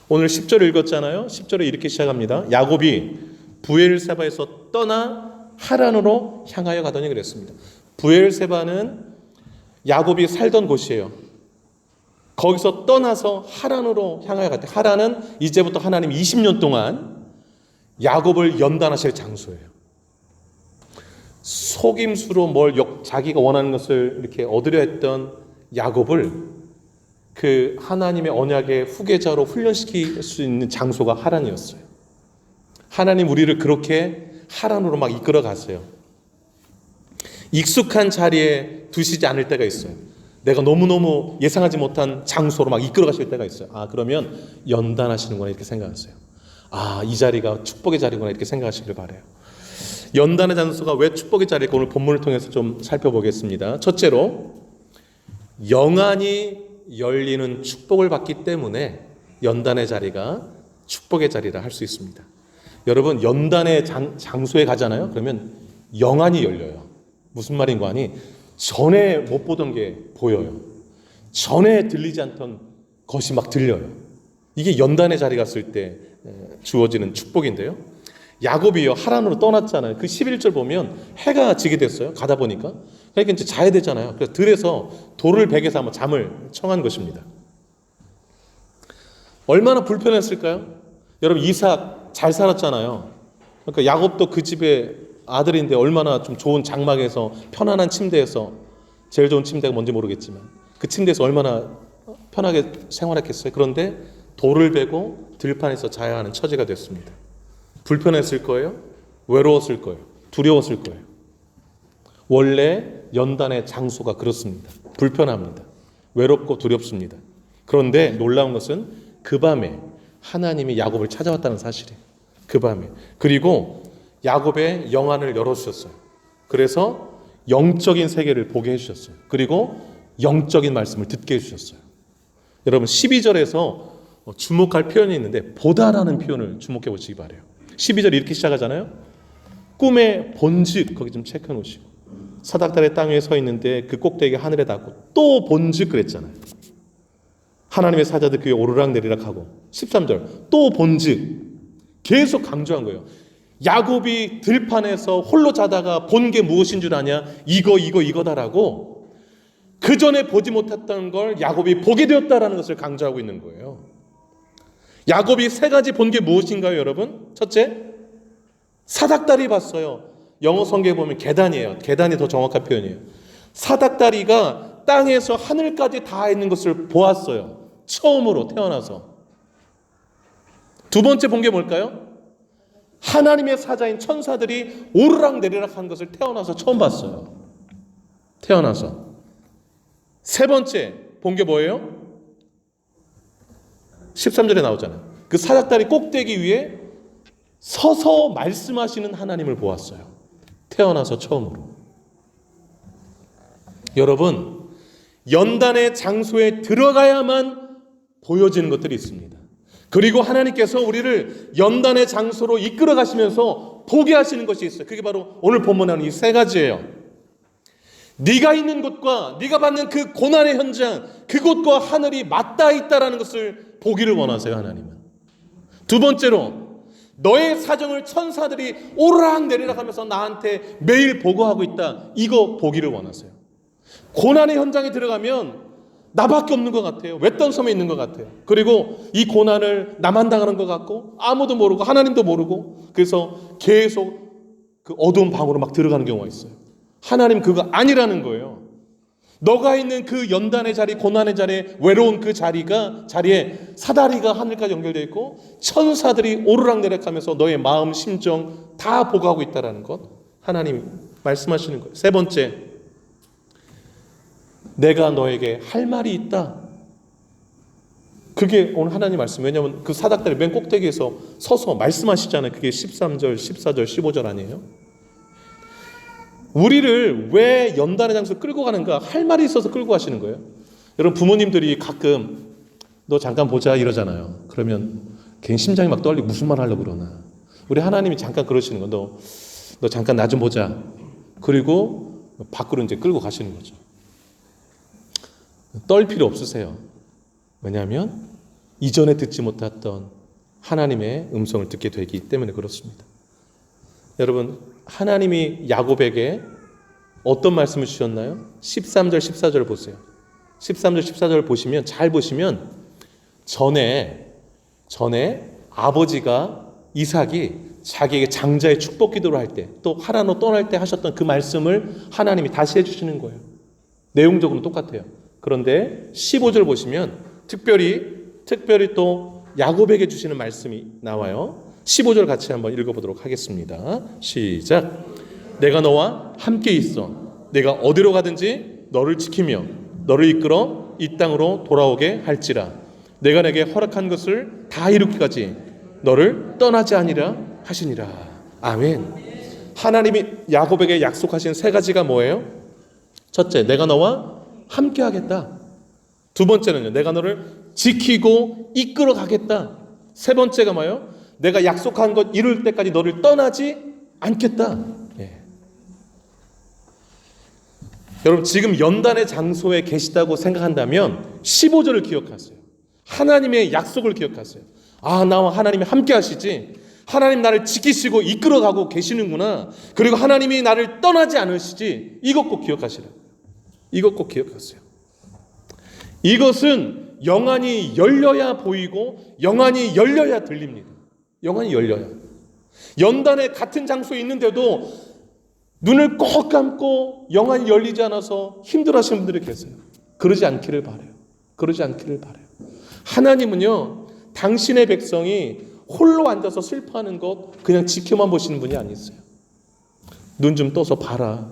오늘 10절 읽었잖아요. 10절에 이렇게 시작합니다. 야곱이 부엘세바에서 떠나 하란으로 향하여 가더니 그랬습니다. 부엘세바는 야곱이 살던 곳이에요. 거기서 떠나서 하란으로 향하여 갔대. 하란은 이제부터 하나님 20년 동안 야곱을 연단하실 장소예요. 속임수로 자기가 원하는 것을 이렇게 얻으려 했던 야곱을 그 하나님의 언약의 후계자로 훈련시킬 수 있는 장소가 하란이었어요. 하나님 우리를 그렇게 하란으로 막 이끌어 갔어요. 익숙한 자리에 두시지 않을 때가 있어요. 내가 너무너무 예상하지 못한 장소로 막 이끌어 가실 때가 있어요. 그러면 연단하시는구나 이렇게 생각하세요. 이 자리가 축복의 자리구나 이렇게 생각하시길 바라요. 연단의 장소가 왜 축복의 자리일까 오늘 본문을 통해서 좀 살펴보겠습니다. 첫째로 영안이 열리는 축복을 받기 때문에 연단의 자리가 축복의 자리라 할 수 있습니다. 여러분 연단의 장소에 가잖아요. 그러면 영안이 열려요. 무슨 말인가 하니 전에 못 보던 게 보여요. 전에 들리지 않던 것이 막 들려요. 이게 연단의 자리 갔을 때 주어지는 축복인데요. 야곱이요 하란으로 떠났잖아요. 그 11절 보면 해가 지게 됐어요. 가다 보니까 그러니까 이제 자야 되잖아요. 그래서 들에서 돌을 베개서 한번 잠을 청한 것입니다. 얼마나 불편했을까요? 여러분 이삭 잘 살았잖아요. 그러니까 야곱도 그 집에 아들인데 얼마나 좀 좋은 장막에서 편안한 침대에서 제일 좋은 침대가 뭔지 모르겠지만 그 침대에서 얼마나 편하게 생활했겠어요. 그런데 돌을 베고 들판에서 자야 하는 처지가 됐습니다. 불편했을 거예요. 외로웠을 거예요. 두려웠을 거예요. 원래 연단의 장소가 그렇습니다. 불편합니다. 외롭고 두렵습니다. 그런데 놀라운 것은 그 밤에 하나님이 야곱을 찾아왔다는 사실이에요. 그 밤에. 그리고 야곱의 영안을 열어주셨어요. 그래서 영적인 세계를 보게 해주셨어요. 그리고 영적인 말씀을 듣게 해주셨어요. 여러분 12절에서 주목할 표현이 있는데 보다라는 표현을 주목해 보시기 바라요. 12절 이렇게 시작하잖아요. 꿈에 본즉 거기 좀 체크해 놓으시고 사닥다리 땅 위에 서 있는데 그 꼭대기가 하늘에 닿고 또 본즉 그랬잖아요. 하나님의 사자들 그에 오르락내리락 하고 13절 또 본즉 계속 강조한 거예요. 야곱이 들판에서 홀로 자다가 본 게 무엇인 줄 아냐? 이거다라고 그 전에 보지 못했던 걸 야곱이 보게 되었다라는 것을 강조하고 있는 거예요. 야곱이 세 가지 본 게 무엇인가요, 여러분? 첫째, 사닥다리 봤어요. 영어 성경에 보면 계단이에요. 계단이 더 정확한 표현이에요. 사닥다리가 땅에서 하늘까지 닿아 있는 것을 보았어요. 처음으로 태어나서. 두 번째 본 게 뭘까요? 하나님의 사자인 천사들이 오르락 내리락 하는 것을 태어나서 처음 봤어요. 태어나서. 세 번째 본 게 뭐예요? 13절에 나오잖아요. 그 사닥다리 꼭대기 위에 서서 말씀하시는 하나님을 보았어요. 태어나서 처음으로. 여러분, 연단의 장소에 들어가야만 보여지는 것들이 있습니다. 그리고 하나님께서 우리를 연단의 장소로 이끌어 가시면서 보게 하시는 것이 있어요. 그게 바로 오늘 본문에 나오는 이 세 가지예요. 네가 있는 곳과 네가 받는 그 고난의 현장, 그곳과 하늘이 맞닿아 있다라는 것을 보기를 원하세요, 하나님은. 두 번째로, 너의 사정을 천사들이 오르락 내리락 하면서 나한테 매일 보고하고 있다. 이거 보기를 원하세요. 고난의 현장에 들어가면 나밖에 없는 것 같아요. 외딴 섬에 있는 것 같아요. 그리고 이 고난을 나만 당하는 것 같고 아무도 모르고 하나님도 모르고, 그래서 계속 그 어두운 방으로 막 들어가는 경우가 있어요. 하나님 그거 아니라는 거예요. 너가 있는 그 연단의 자리, 고난의 자리에, 외로운 그 자리에 사다리가 하늘까지 연결되어 있고 천사들이 오르락내리락하면서 너의 마음, 심정 다 보고하고 있다는 것, 하나님 말씀하시는 거예요. 세 번째, 내가 너에게 할 말이 있다. 그게 오늘 하나님 말씀. 왜냐하면 그 사닥다리 맨 꼭대기에서 서서 말씀하시잖아요. 그게 13절, 14절, 15절 아니에요? 우리를 왜 연단의 장소에 끌고 가는가? 할 말이 있어서 끌고 가시는 거예요. 여러분, 부모님들이 가끔 너 잠깐 보자 이러잖아요. 그러면 괜히 심장이 막 떨리고 무슨 말 하려고 그러나. 우리 하나님이 잠깐 그러시는 거. 너 잠깐 나 좀 보자. 그리고 밖으로 이제 끌고 가시는 거죠. 떨 필요 없으세요. 왜냐하면 이전에 듣지 못했던 하나님의 음성을 듣게 되기 때문에 그렇습니다. 여러분, 하나님이 야곱에게 어떤 말씀을 주셨나요? 13절, 14절 보세요. 13절, 14절 보시면, 잘 보시면 전에 아버지가 이삭이 자기에게 장자의 축복 기도를 할 때, 또 하란으로 떠날 때 하셨던 그 말씀을 하나님이 다시 해주시는 거예요. 내용적으로 똑같아요. 그런데 15절 보시면 특별히 또 야곱에게 주시는 말씀이 나와요. 15절 같이 한번 읽어보도록 하겠습니다. 시작. 내가 너와 함께 있어. 내가 어디로 가든지 너를 지키며 너를 이끌어 이 땅으로 돌아오게 할지라. 내가 내게 허락한 것을 다 이루기까지 너를 떠나지 아니라 하시니라. 아멘. 하나님이 야곱에게 약속하신 세 가지가 뭐예요? 첫째, 내가 너와 함께 하겠다. 두 번째는요, 내가 너를 지키고 이끌어 가겠다. 세 번째가 뭐예요? 내가 약속한 것 이룰 때까지 너를 떠나지 않겠다. 예. 여러분, 지금 연단의 장소에 계시다고 생각한다면 15절을 기억하세요. 하나님의 약속을 기억하세요. 아, 나와 하나님이 함께 하시지. 하나님 나를 지키시고 이끌어가고 계시는구나. 그리고 하나님이 나를 떠나지 않으시지. 이것 꼭 기억하시라고요. 이것 꼭 기억하세요. 이것은 영안이 열려야 보이고 영안이 열려야 들립니다. 영안이 열려야. 연단에 같은 장소에 있는데도 눈을 꼭 감고 영안이 열리지 않아서 힘들어하시는 분들이 계세요. 그러지 않기를 바라요. 그러지 않기를 바라요. 하나님은요, 당신의 백성이 홀로 앉아서 슬퍼하는 것 그냥 지켜만 보시는 분이 아니세요. 눈 좀 떠서 봐라.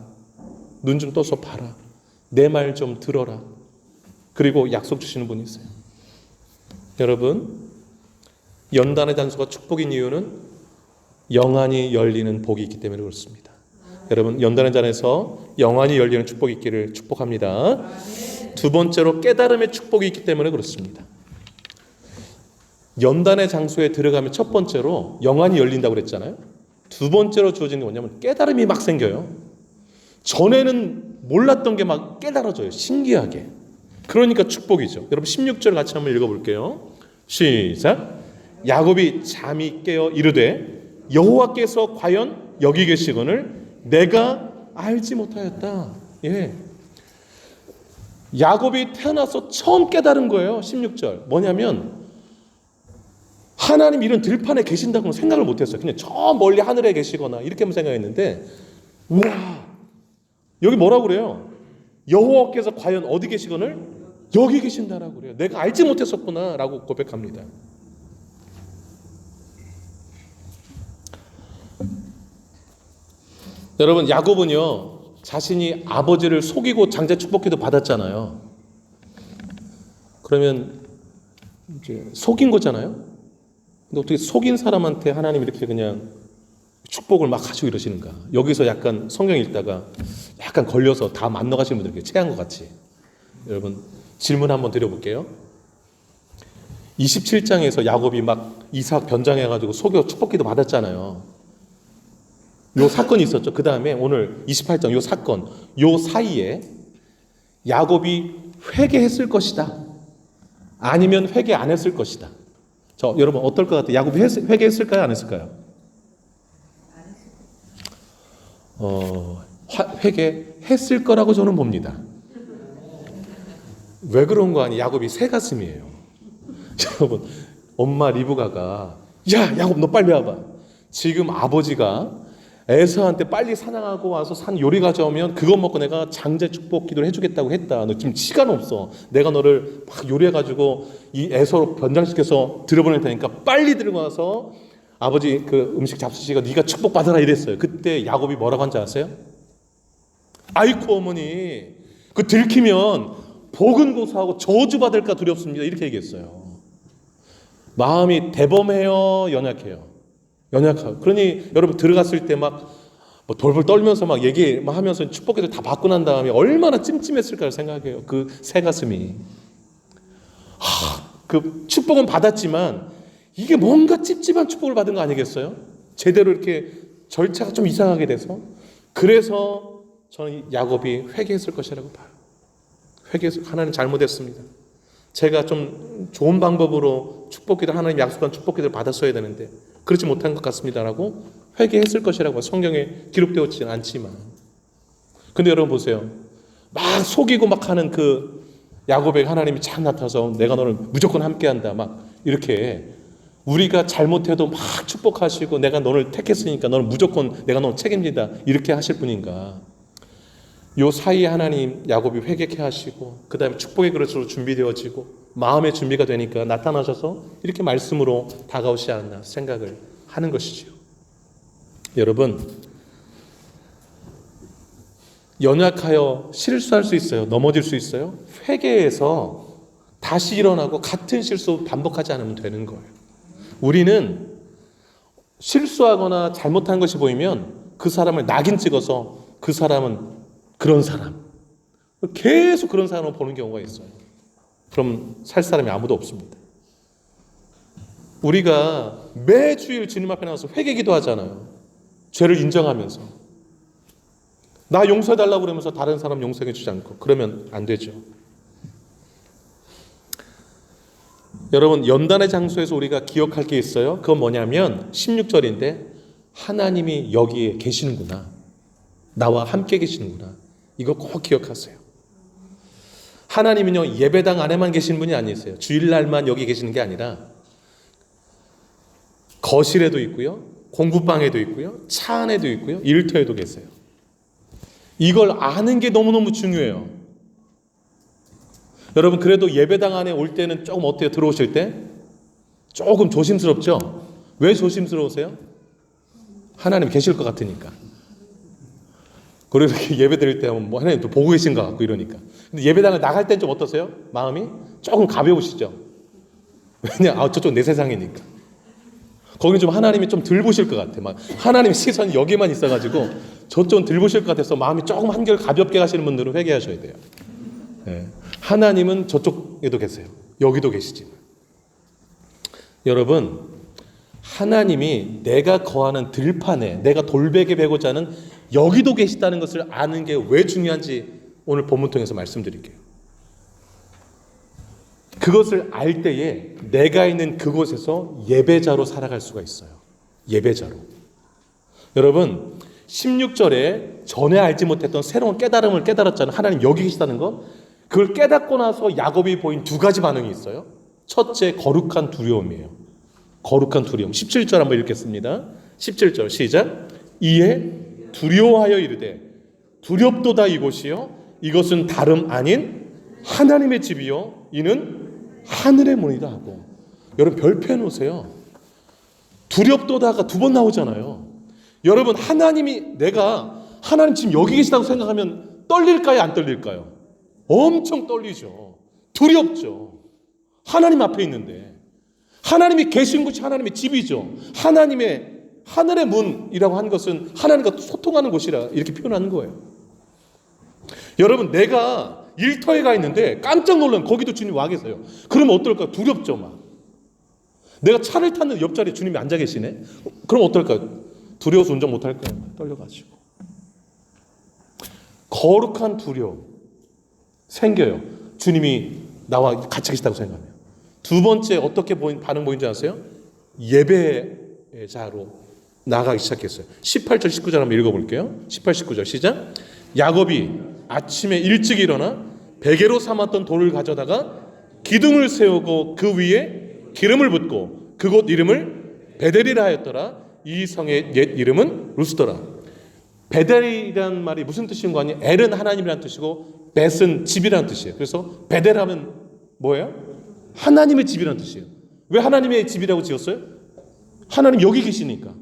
눈 좀 떠서 봐라. 내 말 좀 들어라. 그리고 약속 주시는 분이 있어요. 여러분, 연단의 장소가 축복인 이유는 영안이 열리는 복이 있기 때문에 그렇습니다. 여러분, 연단의 잔에서 영안이 열리는 축복이 있기를 축복합니다. 두 번째로 깨달음의 축복이 있기 때문에 그렇습니다. 연단의 장소에 들어가면 첫 번째로 영안이 열린다고 그랬잖아요. 두 번째로 주어지는 게 뭐냐면 깨달음이 막 생겨요. 전에는 몰랐던 게 막 깨달아져요. 신기하게. 그러니까 축복이죠. 여러분, 16절 같이 한번 읽어볼게요. 시작. 야곱이 잠이 깨어 이르되 여호와께서 과연 여기 계시거늘 내가 알지 못하였다. 예. 야곱이 태어나서 처음 깨달은 거예요. 16절. 뭐냐면 하나님 이런 들판에 계신다고는 생각을 못했어요. 그냥 저 멀리 하늘에 계시거나 이렇게만 생각했는데, 우와, 여기 뭐라고 그래요? 여호와께서 과연 어디 계시거늘 여기 계신다라고 그래요. 내가 알지 못했었구나 라고 고백합니다. 여러분, 야곱은요 자신이 아버지를 속이고 장자 축복기도 받았잖아요. 그러면 이제 속인 거잖아요. 근데 어떻게 속인 사람한테 하나님 이렇게 그냥 축복을 막 가지고 이러시는가? 여기서 약간 성경 읽다가 약간 걸려서 다 만나가시는 분들 이렇게 체한 것 같이. 여러분, 질문 한번 드려볼게요. 27장에서 야곱이 막 이삭 변장해가지고 속여 축복기도 받았잖아요. 요 사건이 있었죠. 그 다음에 오늘 28장 요 사건, 요 사이에 야곱이 회개했을 것이다, 아니면 회개 안 했을 것이다. 여러분 어떨 것 같아요? 야곱이 회개했을까요? 안 했을까요? 회개했을 거라고 저는 봅니다. 왜 그런 거 아니? 야곱이 새 가슴이에요. 여러분, 엄마 리브가가 야 야곱 너 빨리 와봐. 지금 아버지가 에서한테 빨리 사냥하고 와서 산 요리 가져오면 그것 먹고 내가 장제 축복 기도를 해주겠다고 했다. 너 지금 시간 없어. 내가 너를 막 요리해가지고 이 에서로 변장시켜서 들여보낼 테니까 빨리 들고 와서 아버지 그 음식 잡수시고 네가 축복 받아라 이랬어요. 그때 야곱이 뭐라고 한지 아세요? 아이쿠 어머니, 그 들키면 복은 고사하고 저주 받을까 두렵습니다. 이렇게 얘기했어요. 마음이 대범해요, 연약해요? 연약하고. 그러니 여러분 들어갔을 때 막 뭐 돌볼 떨면서 막 얘기하면서 축복기를 다 받고 난 다음에 얼마나 찜찜했을까를 생각해요. 그 새 가슴이. 그 축복은 받았지만 이게 뭔가 찝찝한 축복을 받은 거 아니겠어요? 제대로 이렇게 절차가 좀 이상하게 돼서. 그래서 저는 야곱이 회개했을 것이라고 봐요. 회개해서 하나님 잘못했습니다. 제가 좀 좋은 방법으로 축복기도 하나님 약속한 축복기를 받았어야 되는데 그렇지 못한 것 같습니다라고 회개했을 것이라고 성경에 기록되어 있지는 않지만. 근데 여러분 보세요. 막 속이고 막 하는 그 야곱에게 하나님이 착 나타나서 내가 너를 무조건 함께한다 막 이렇게 우리가 잘못해도 막 축복하시고 내가 너를 택했으니까 너는 무조건 내가 너를 책임진다 이렇게 하실 분인가? 요 사이에 하나님 야곱이 회개케 하시고 그 다음에 축복의 그릇으로 준비되어지고 마음의 준비가 되니까 나타나셔서 이렇게 말씀으로 다가오시 않나 생각을 하는 것이죠. 여러분, 연약하여 실수할 수 있어요. 넘어질 수 있어요. 회개해서 다시 일어나고 같은 실수 반복하지 않으면 되는 거예요. 우리는 실수하거나 잘못한 것이 보이면 그 사람을 낙인 찍어서 그 사람은 그런 사람, 계속 그런 사람을 보는 경우가 있어요. 그럼 살 사람이 아무도 없습니다. 우리가 매주일 주님 앞에 나와서 회개기도 하잖아요. 죄를 인정하면서 나 용서해달라고 그러면서 다른 사람 용서해 주지 않고 그러면 안 되죠. 여러분, 연단의 장소에서 우리가 기억할 게 있어요. 그건 뭐냐면 16절인데 하나님이 여기에 계시는구나, 나와 함께 계시는구나, 이거 꼭 기억하세요. 하나님은요 예배당 안에만 계시는 분이 아니세요. 주일날만 여기 계시는 게 아니라 거실에도 있고요, 공부방에도 있고요, 차 안에도 있고요, 일터에도 계세요. 이걸 아는 게 너무너무 중요해요. 여러분, 그래도 예배당 안에 올 때는 조금 어때요? 들어오실 때? 조금 조심스럽죠? 왜 조심스러우세요? 하나님 계실 것 같으니까. 그리고 예배 드릴 때 뭐 하나님 또 보고 계신 것 같고 이러니까. 근데 예배당을 나갈 땐 좀 어떠세요? 마음이? 조금 가벼우시죠? 왜냐? 저쪽 내 세상이니까. 거기는 좀 하나님이 좀 덜 보실 것 같아. 막 하나님 시선이 여기만 있어가지고 저쪽은 덜 보실 것 같아서 마음이 조금 한결 가볍게 가시는 분들은 회개하셔야 돼요. 네. 하나님은 저쪽에도 계세요. 여기도 계시지만. 여러분, 하나님이 내가 거하는 들판에 내가 돌베개 베고자 하는 여기도 계시다는 것을 아는 게 왜 중요한지 오늘 본문 통해서 말씀드릴게요. 그것을 알 때에 내가 있는 그곳에서 예배자로 살아갈 수가 있어요. 예배자로. 여러분, 16절에 전에 알지 못했던 새로운 깨달음을 깨달았잖아요. 하나님 여기 계시다는 거. 그걸 깨닫고 나서 야곱이 보인 두 가지 반응이 있어요. 첫째, 거룩한 두려움이에요. 거룩한 두려움. 17절 한번 읽겠습니다. 17절 시작. 이에 두려워하여 이르되 두렵도다 이곳이요 이것은 다름 아닌 하나님의 집이요 이는 하늘의 문이다 하고. 여러분, 별표 해놓으세요. 두렵도다가 두 번 나오잖아요. 여러분, 하나님이 내가 하나님 지금 여기 계시다고 생각하면 떨릴까요? 안 떨릴까요? 엄청 떨리죠. 두렵죠. 하나님 앞에 있는데. 하나님이 계신 곳이 하나님의 집이죠. 하나님의 하늘의 문이라고 한 것은 하나님과 소통하는 곳이라 이렇게 표현하는 거예요. 여러분, 내가 일터에 가 있는데 깜짝 놀라면 거기도 주님 와 계세요. 그러면 어떨까요? 두렵죠. 막 내가 차를 탔는데 옆자리에 주님이 앉아 계시네. 그럼 어떨까요? 두려워서 운전 못할 거예요. 떨려가지고. 거룩한 두려움 생겨요. 주님이 나와 같이 계시다고 생각하면. 두 번째 어떻게 반응 보인 줄 아세요? 예배자로 나가기 시작했어요. 18절 19절 한번 읽어볼게요. 18, 19절 시작. 야곱이 아침에 일찍 일어나 베개로 삼았던 돌을 가져다가 기둥을 세우고 그 위에 기름을 붓고 그곳 이름을 베델이라 하였더라. 이 성의 옛 이름은 루스더라. 베델이라는 말이 무슨 뜻인 거 아니에요? 엘은 하나님이라는 뜻이고 벳은 집이라는 뜻이에요. 그래서 베델하면 뭐예요? 하나님의 집이라는 뜻이에요. 왜 하나님의 집이라고 지었어요? 하나님 여기 계시니까.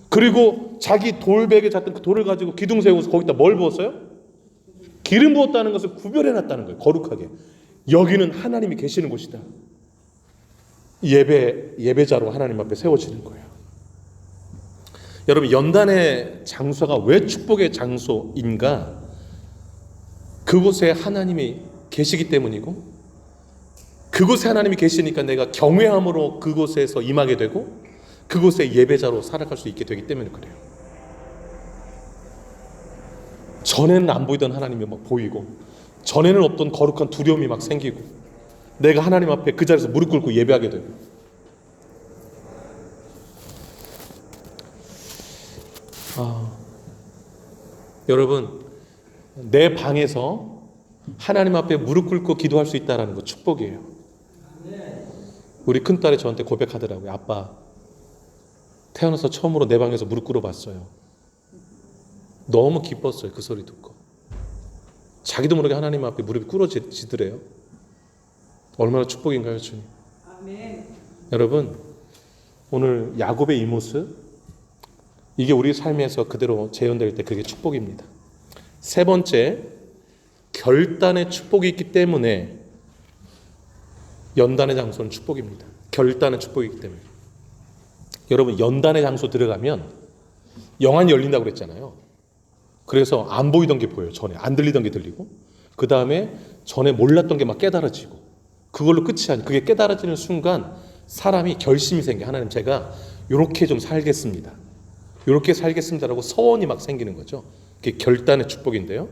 그리고 자기 돌베개 잤던 그 돌을 가지고 기둥 세우고서 거기다 뭘 부었어요? 기름 부었다는 것을 구별해놨다는 거예요. 거룩하게. 여기는 하나님이 계시는 곳이다. 예배자로 하나님 앞에 세워지는 거예요. 여러분, 연단의 장소가 왜 축복의 장소인가? 그곳에 하나님이 계시기 때문이고, 그곳에 하나님이 계시니까 내가 경외함으로 그곳에서 임하게 되고 그곳에 예배자로 살아갈 수 있게 되기 때문에 그래요. 전에는 안 보이던 하나님이 막 보이고, 전에는 없던 거룩한 두려움이 막 생기고, 내가 하나님 앞에 그 자리에서 무릎 꿇고 예배하게 되고. 여러분, 내 방에서 하나님 앞에 무릎 꿇고 기도할 수 있다는 거 축복이에요. 우리 큰딸이 저한테 고백하더라고요. 아빠, 태어나서 처음으로 내 방에서 무릎 꿇어봤어요. 너무 기뻤어요. 그 소리 듣고. 자기도 모르게 하나님 앞에 무릎이 꿇어지더래요. 얼마나 축복인가요, 주님? 아멘. 여러분, 오늘 야곱의 이 모습, 이게 우리 삶에서 그대로 재현될 때 그게 축복입니다. 세 번째, 결단의 축복이 있기 때문에 연단의 장소는 축복입니다. 결단의 축복이기 때문에. 여러분, 연단의 장소 들어가면 영안이 열린다고 그랬잖아요. 그래서 안 보이던 게 보여요. 전에 안 들리던 게 들리고, 그 다음에 전에 몰랐던 게 막 깨달아지고, 그걸로 끝이 아니에요. 그게 깨달아지는 순간 사람이 결심이 생겨. 하나님, 제가 이렇게 좀 살겠습니다. 이렇게 살겠습니다라고 서원이 막 생기는 거죠. 그게 결단의 축복인데요.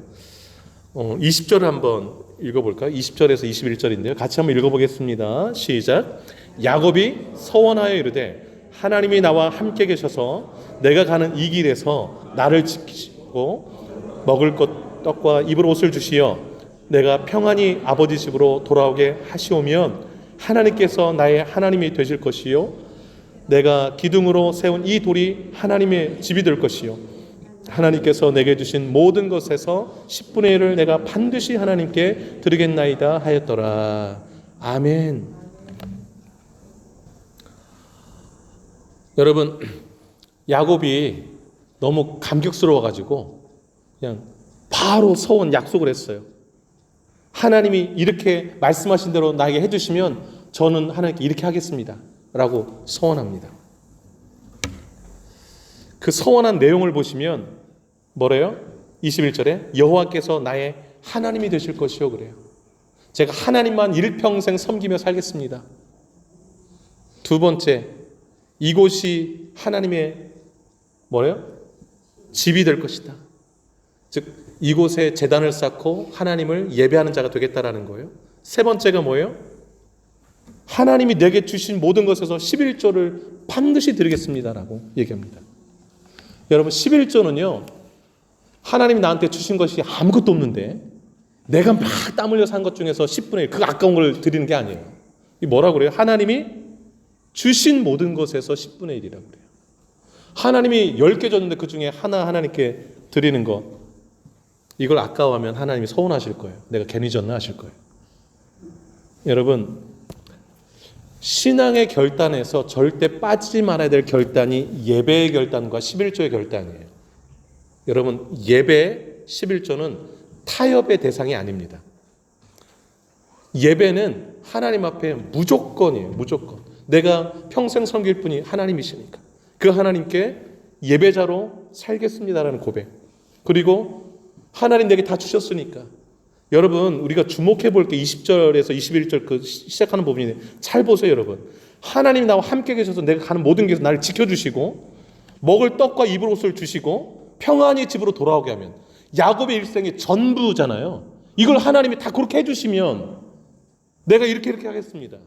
20절을 한번 읽어볼까요? 20절에서 21절인데요. 같이 한번 읽어보겠습니다. 시작. 야곱이 서원하여 이르되 하나님이 나와 함께 계셔서 내가 가는 이 길에서 나를 지키시고 먹을 것 떡과 입을 옷을 주시어 내가 평안히 아버지 집으로 돌아오게 하시오면 하나님께서 나의 하나님이 되실 것이요 내가 기둥으로 세운 이 돌이 하나님의 집이 될 것이요 하나님께서 내게 주신 모든 것에서 10분의 1을 내가 반드시 하나님께 드리겠나이다 하였더라. 아멘. 여러분, 야곱이 너무 감격스러워가지고 그냥 바로 서원 약속을 했어요. 하나님이 이렇게 말씀하신 대로 나에게 해주시면 저는 하나님께 이렇게 하겠습니다 라고 서원합니다. 그 서원한 내용을 보시면 뭐래요? 21절에 여호와께서 나의 하나님이 되실 것이요 그래요. 제가 하나님만 일평생 섬기며 살겠습니다. 두 번째, 이곳이 하나님의 뭐래요? 집이 될 것이다. 즉 이곳에 제단을 쌓고 하나님을 예배하는 자가 되겠다라는 거예요. 세 번째가 뭐예요? 하나님이 내게 주신 모든 것에서 11조를 반드시 드리겠습니다라고 얘기합니다. 여러분, 11조는요 하나님이 나한테 주신 것이 아무것도 없는데 내가 막 땀 흘려 산 것 중에서 10분의 1, 그 아까운 걸 드리는 게 아니에요. 이 뭐라고 그래요? 하나님이 주신 모든 것에서 10분의 1이라고 그래요. 하나님이 10개 줬는데 그 중에 하나 하나님께 드리는 거, 이걸 아까워하면 하나님이 서운하실 거예요. 내가 괜히 줬나 하실 거예요. 여러분, 신앙의 결단에서 절대 빠지지 말아야 될 결단이 예배의 결단과 11조의 결단이에요. 여러분, 예배 11조는 타협의 대상이 아닙니다. 예배는 하나님 앞에 무조건이에요. 무조건. 내가 평생 섬길 분이 하나님이시니까 그 하나님께 예배자로 살겠습니다라는 고백. 그리고 하나님 내게 다 주셨으니까. 여러분, 우리가 주목해 볼 게 20절에서 21절 그 시작하는 부분이네. 잘 보세요, 여러분. 하나님 나와 함께 계셔서 내가 가는 모든 길에서 나를 지켜주시고 먹을 떡과 입을 옷을 주시고 평안히 집으로 돌아오게 하면, 야곱의 일생의 전부잖아요. 이걸 하나님이 다 그렇게 해주시면 내가 이렇게 하겠습니다.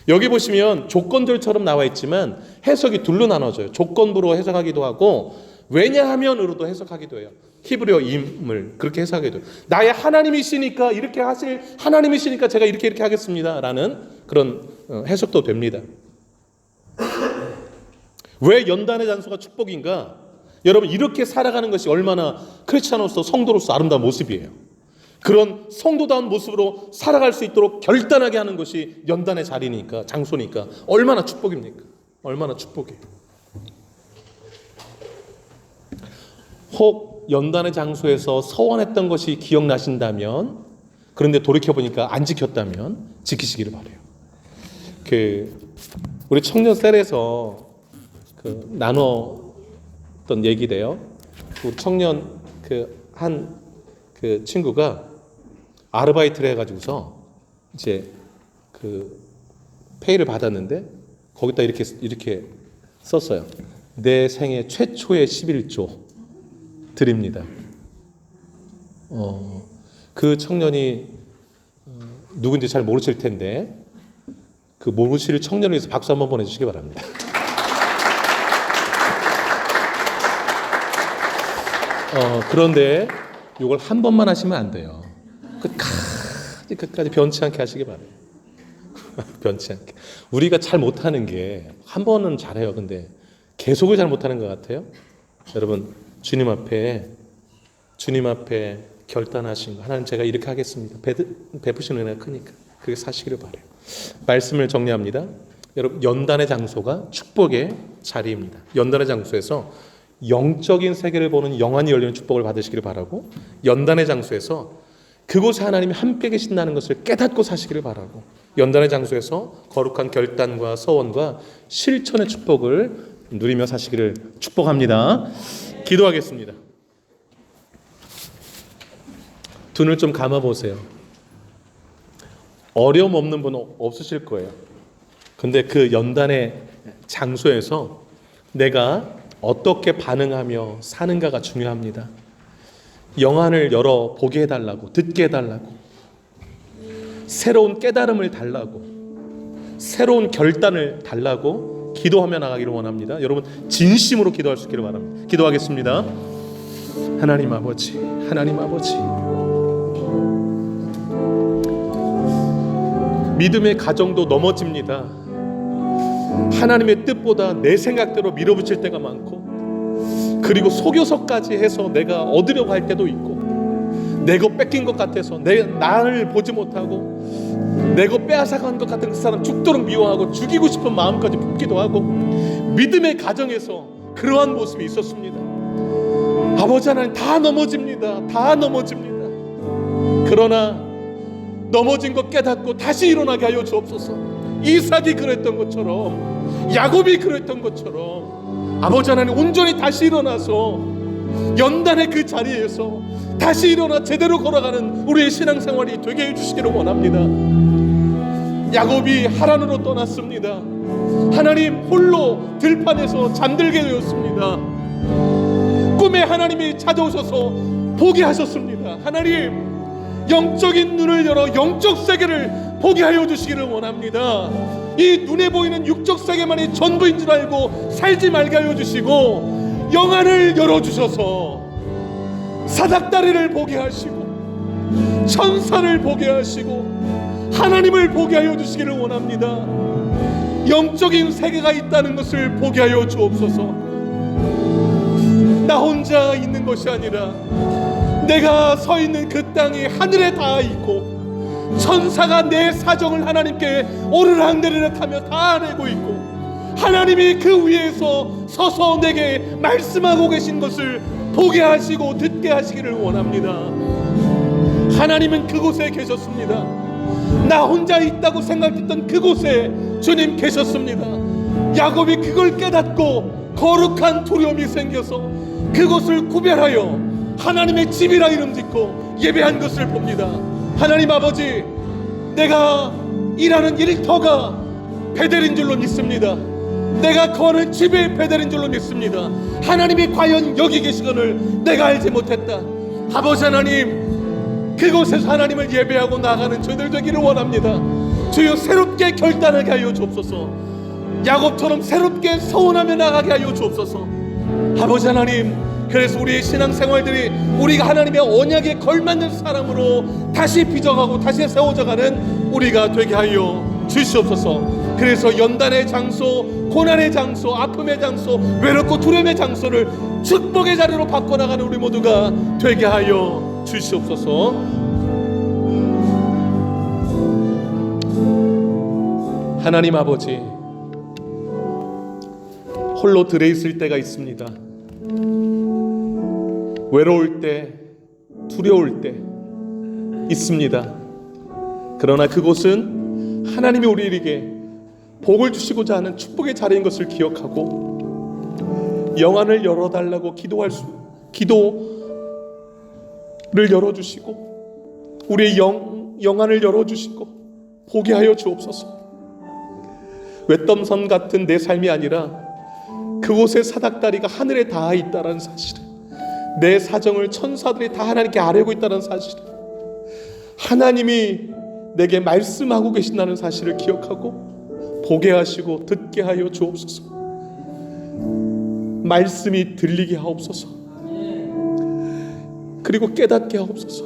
여기 보시면 조건들처럼 나와 있지만 해석이 둘로 나눠져요. 조건부로 해석하기도 하고 왜냐하면으로도 해석하기도 해요. 히브리어임을 그렇게 해석하기도 해요. 나의 하나님이시니까 이렇게 하실 하나님이시니까 제가 이렇게 하겠습니다 라는 그런 해석도 됩니다. 왜 연단의 장소가 축복인가? 여러분, 이렇게 살아가는 것이 얼마나 크리스찬으로서 성도로서 아름다운 모습이에요. 그런 성도다운 모습으로 살아갈 수 있도록 결단하게 하는 것이 연단의 자리니까, 장소니까 얼마나 축복입니까? 얼마나 축복이에요. 혹 연단의 장소에서 서원했던 것이 기억나신다면, 그런데 돌이켜보니까 안 지켰다면 지키시기를 바라요. 우리 청년 셀에서 나눴던 얘기래요. 우리 청년 한 친구가 아르바이트를 해가지고서 이제 페이를 받았는데 거기다 이렇게 썼어요. 내 생애 최초의 11조 드립니다. 그 청년이 누군지 잘 모르실 텐데 그 모르실 청년을 위해서 박수 한번 보내주시기 바랍니다. 그런데 이걸 한 번만 하시면 안 돼요. 끝까지 변치 않게 하시기 바라요. 변치 않게. 우리가 잘 못하는 게 한 번은 잘해요. 근데 계속을 잘 못하는 것 같아요. 여러분, 주님 앞에 결단하신 거, 하나님 제가 이렇게 하겠습니다. 베푸시는 은혜가 크니까 그렇게 사시기를 바라요. 말씀을 정리합니다. 여러분, 연단의 장소가 축복의 자리입니다. 연단의 장소에서 영적인 세계를 보는 영안이 열리는 축복을 받으시기를 바라고, 연단의 장소에서 그곳에 하나님이 함께 계신다는 것을 깨닫고 사시기를 바라고, 연단의 장소에서 거룩한 결단과 서원과 실천의 축복을 누리며 사시기를 축복합니다. 기도하겠습니다. 두 눈을 좀 감아보세요. 어려움 없는 분 없으실 거예요. 근데 그 연단의 장소에서 내가 어떻게 반응하며 사는가가 중요합니다. 영안을 열어 보게 해달라고, 듣게 해달라고, 새로운 깨달음을 달라고, 새로운 결단을 달라고 기도하며 나가기를 원합니다. 여러분, 진심으로 기도할 수 있기를 바랍니다. 기도하겠습니다. 하나님 아버지, 하나님 아버지, 믿음의 가정도 넘어집니다. 하나님의 뜻보다 내 생각대로 밀어붙일 때가 많고, 그리고 속여서까지 해서 내가 얻으려고 할 때도 있고, 내 것 뺏긴 것 같아서 나를 보지 못하고 내 것 빼앗아간 것 같은 그 사람 죽도록 미워하고 죽이고 싶은 마음까지 품기도 하고, 믿음의 가정에서 그러한 모습이 있었습니다. 아버지 하나님, 다 넘어집니다. 다 넘어집니다. 그러나 넘어진 것 깨닫고 다시 일어나게 하여 주옵소서. 이삭이 그랬던 것처럼, 야곱이 그랬던 것처럼 아버지 하나님 온전히 다시 일어나서 연단의 그 자리에서 다시 일어나 제대로 걸어가는 우리의 신앙생활이 되게 해주시기를 원합니다. 야곱이 하란으로 떠났습니다. 하나님 홀로 들판에서 잠들게 되었습니다. 꿈에 하나님이 찾아오셔서 보게 하셨습니다. 하나님, 영적인 눈을 열어 영적 세계를 보게 하여 주시기를 원합니다. 이 눈에 보이는 육적 세계만이 전부인 줄 알고 살지 말게 하여 주시고, 영안을 열어주셔서 사닥다리를 보게 하시고 천사를 보게 하시고 하나님을 보게 하여 주시기를 원합니다. 영적인 세계가 있다는 것을 보게 하여 주옵소서. 나 혼자 있는 것이 아니라 내가 서 있는 그 땅이 하늘에 닿아 있고, 천사가 내 사정을 하나님께 오르락내리락 하며 다 알고 있고, 하나님이 그 위에서 서서 내게 말씀하고 계신 것을 보게 하시고 듣게 하시기를 원합니다. 하나님은 그곳에 계셨습니다. 나 혼자 있다고 생각했던 그곳에 주님 계셨습니다. 야곱이 그걸 깨닫고 거룩한 두려움이 생겨서 그곳을 구별하여 하나님의 집이라 이름 짓고 예배한 것을 봅니다. 하나님 아버지, 내가 일하는 일터가 베델인 줄로 믿습니다. 내가 거하는 집이 베델인 줄로 믿습니다. 하나님이 과연 여기 계시거늘 내가 알지 못했다. 아버지 하나님, 그곳에서 하나님을 예배하고 나가는 저희들 되기를 원합니다. 주여 새롭게 결단하게 하여 주옵소서. 야곱처럼 새롭게 서운하며 나가게 하여 주옵소서. 아버지 하나님, 그래서 우리의 신앙생활들이 우리가 하나님의 언약에 걸맞는 사람으로 다시 빚어가고 다시 세워져가는 우리가 되게 하여 주시옵소서. 그래서 연단의 장소, 고난의 장소, 아픔의 장소, 외롭고 두려움의 장소를 축복의 자리로 바꿔나가는 우리 모두가 되게 하여 주시옵소서. 하나님 아버지, 홀로 들에 있을 때가 있습니다. 외로울 때, 두려울 때 있습니다. 그러나 그곳은 하나님이 우리에게 복을 주시고자 하는 축복의 자리인 것을 기억하고 영안을 열어달라고 기도를 열어주시고 우리의 영안을 열어주시고 보게 하여 주옵소서. 외덤선 같은 내 삶이 아니라 그곳의 사닥다리가 하늘에 닿아 있다는 사실을, 내 사정을 천사들이 다 하나님께 아뢰고 있다는 사실을, 하나님이 내게 말씀하고 계신다는 사실을 기억하고 보게 하시고 듣게 하여 주옵소서. 말씀이 들리게 하옵소서. 그리고 깨닫게 하옵소서.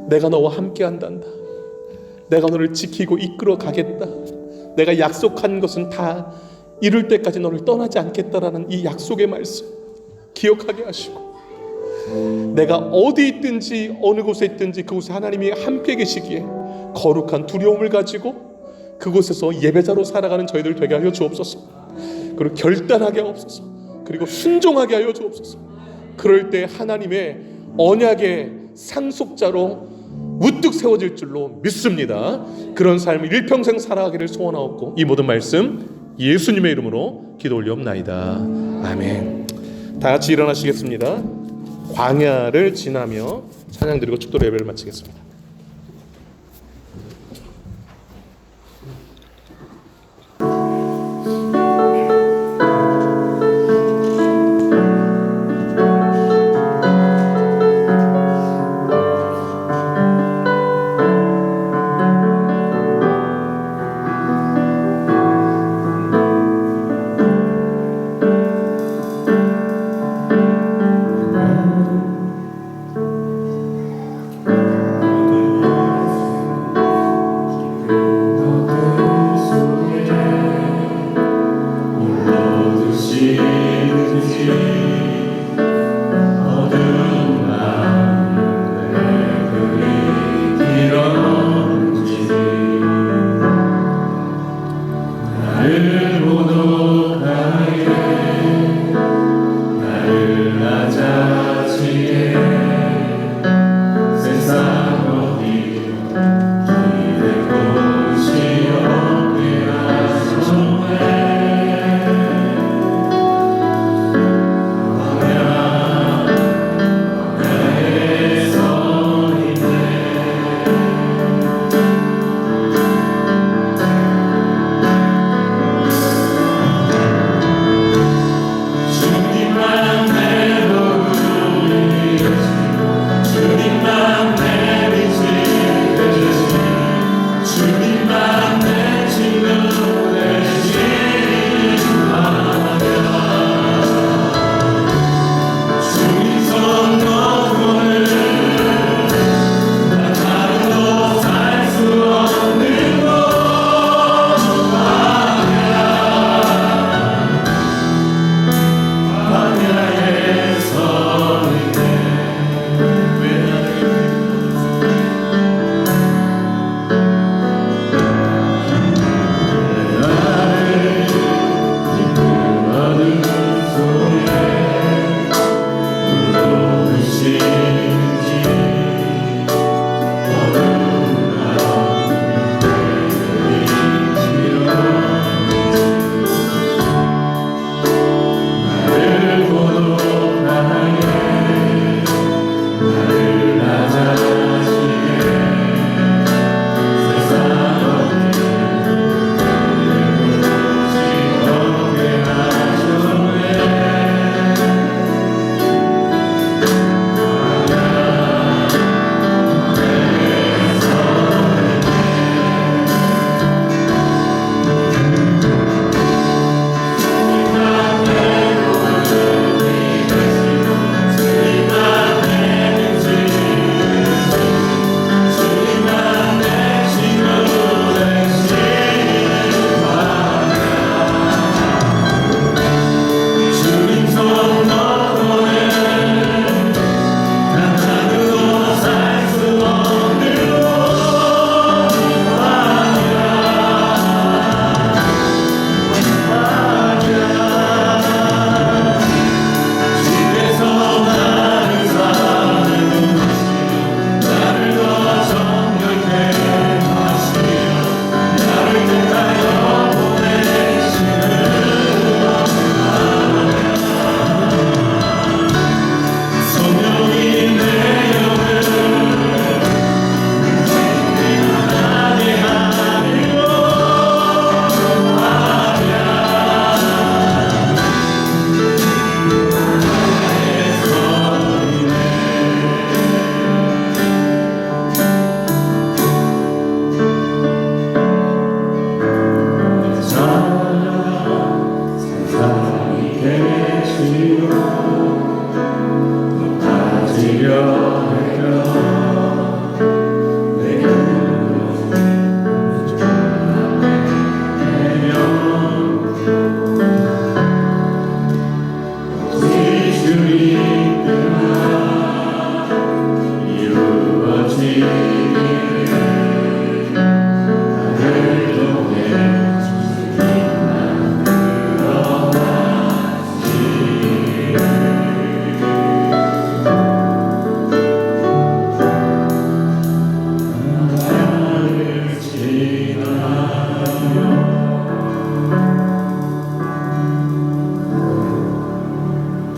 내가 너와 함께 한단다. 내가 너를 지키고 이끌어 가겠다. 내가 약속한 것은 다 이룰 때까지 너를 떠나지 않겠다라는 이 약속의 말씀 기억하게 하시고, 내가 어디 있든지 어느 곳에 있든지 그곳에 하나님이 함께 계시기에 거룩한 두려움을 가지고 그곳에서 예배자로 살아가는 저희들 되게 하여 주옵소서. 그리고 결단하게 하옵소서. 그리고 순종하게 하여 주옵소서. 그럴 때 하나님의 언약의 상속자로 우뚝 세워질 줄로 믿습니다. 그런 삶을 일평생 살아가기를 소원하옵고 이 모든 말씀 예수님의 이름으로 기도 올리옵나이다. 아멘. 다 같이 일어나시겠습니다. 광야를 지나며 찬양 드리고 축도 예배를 마치겠습니다.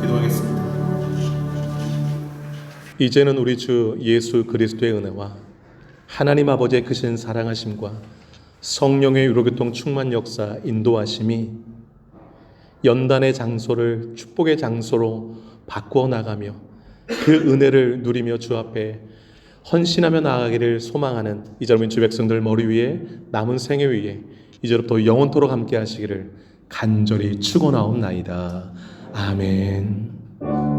기도하겠습니다. 이제는 우리 주 예수 그리스도의 은혜와 하나님 아버지의 크신 사랑하심과 성령의 유로교통 충만 역사 인도하심이 연단의 장소를 축복의 장소로 바꾸어 나가며 그 은혜를 누리며 주 앞에 헌신하며 나아가기를 소망하는 이제는 주 백성들 머리 위에 남은 생애 위에 이제부터 영원토록 함께 하시기를 간절히 축원하옵나이다. 아멘.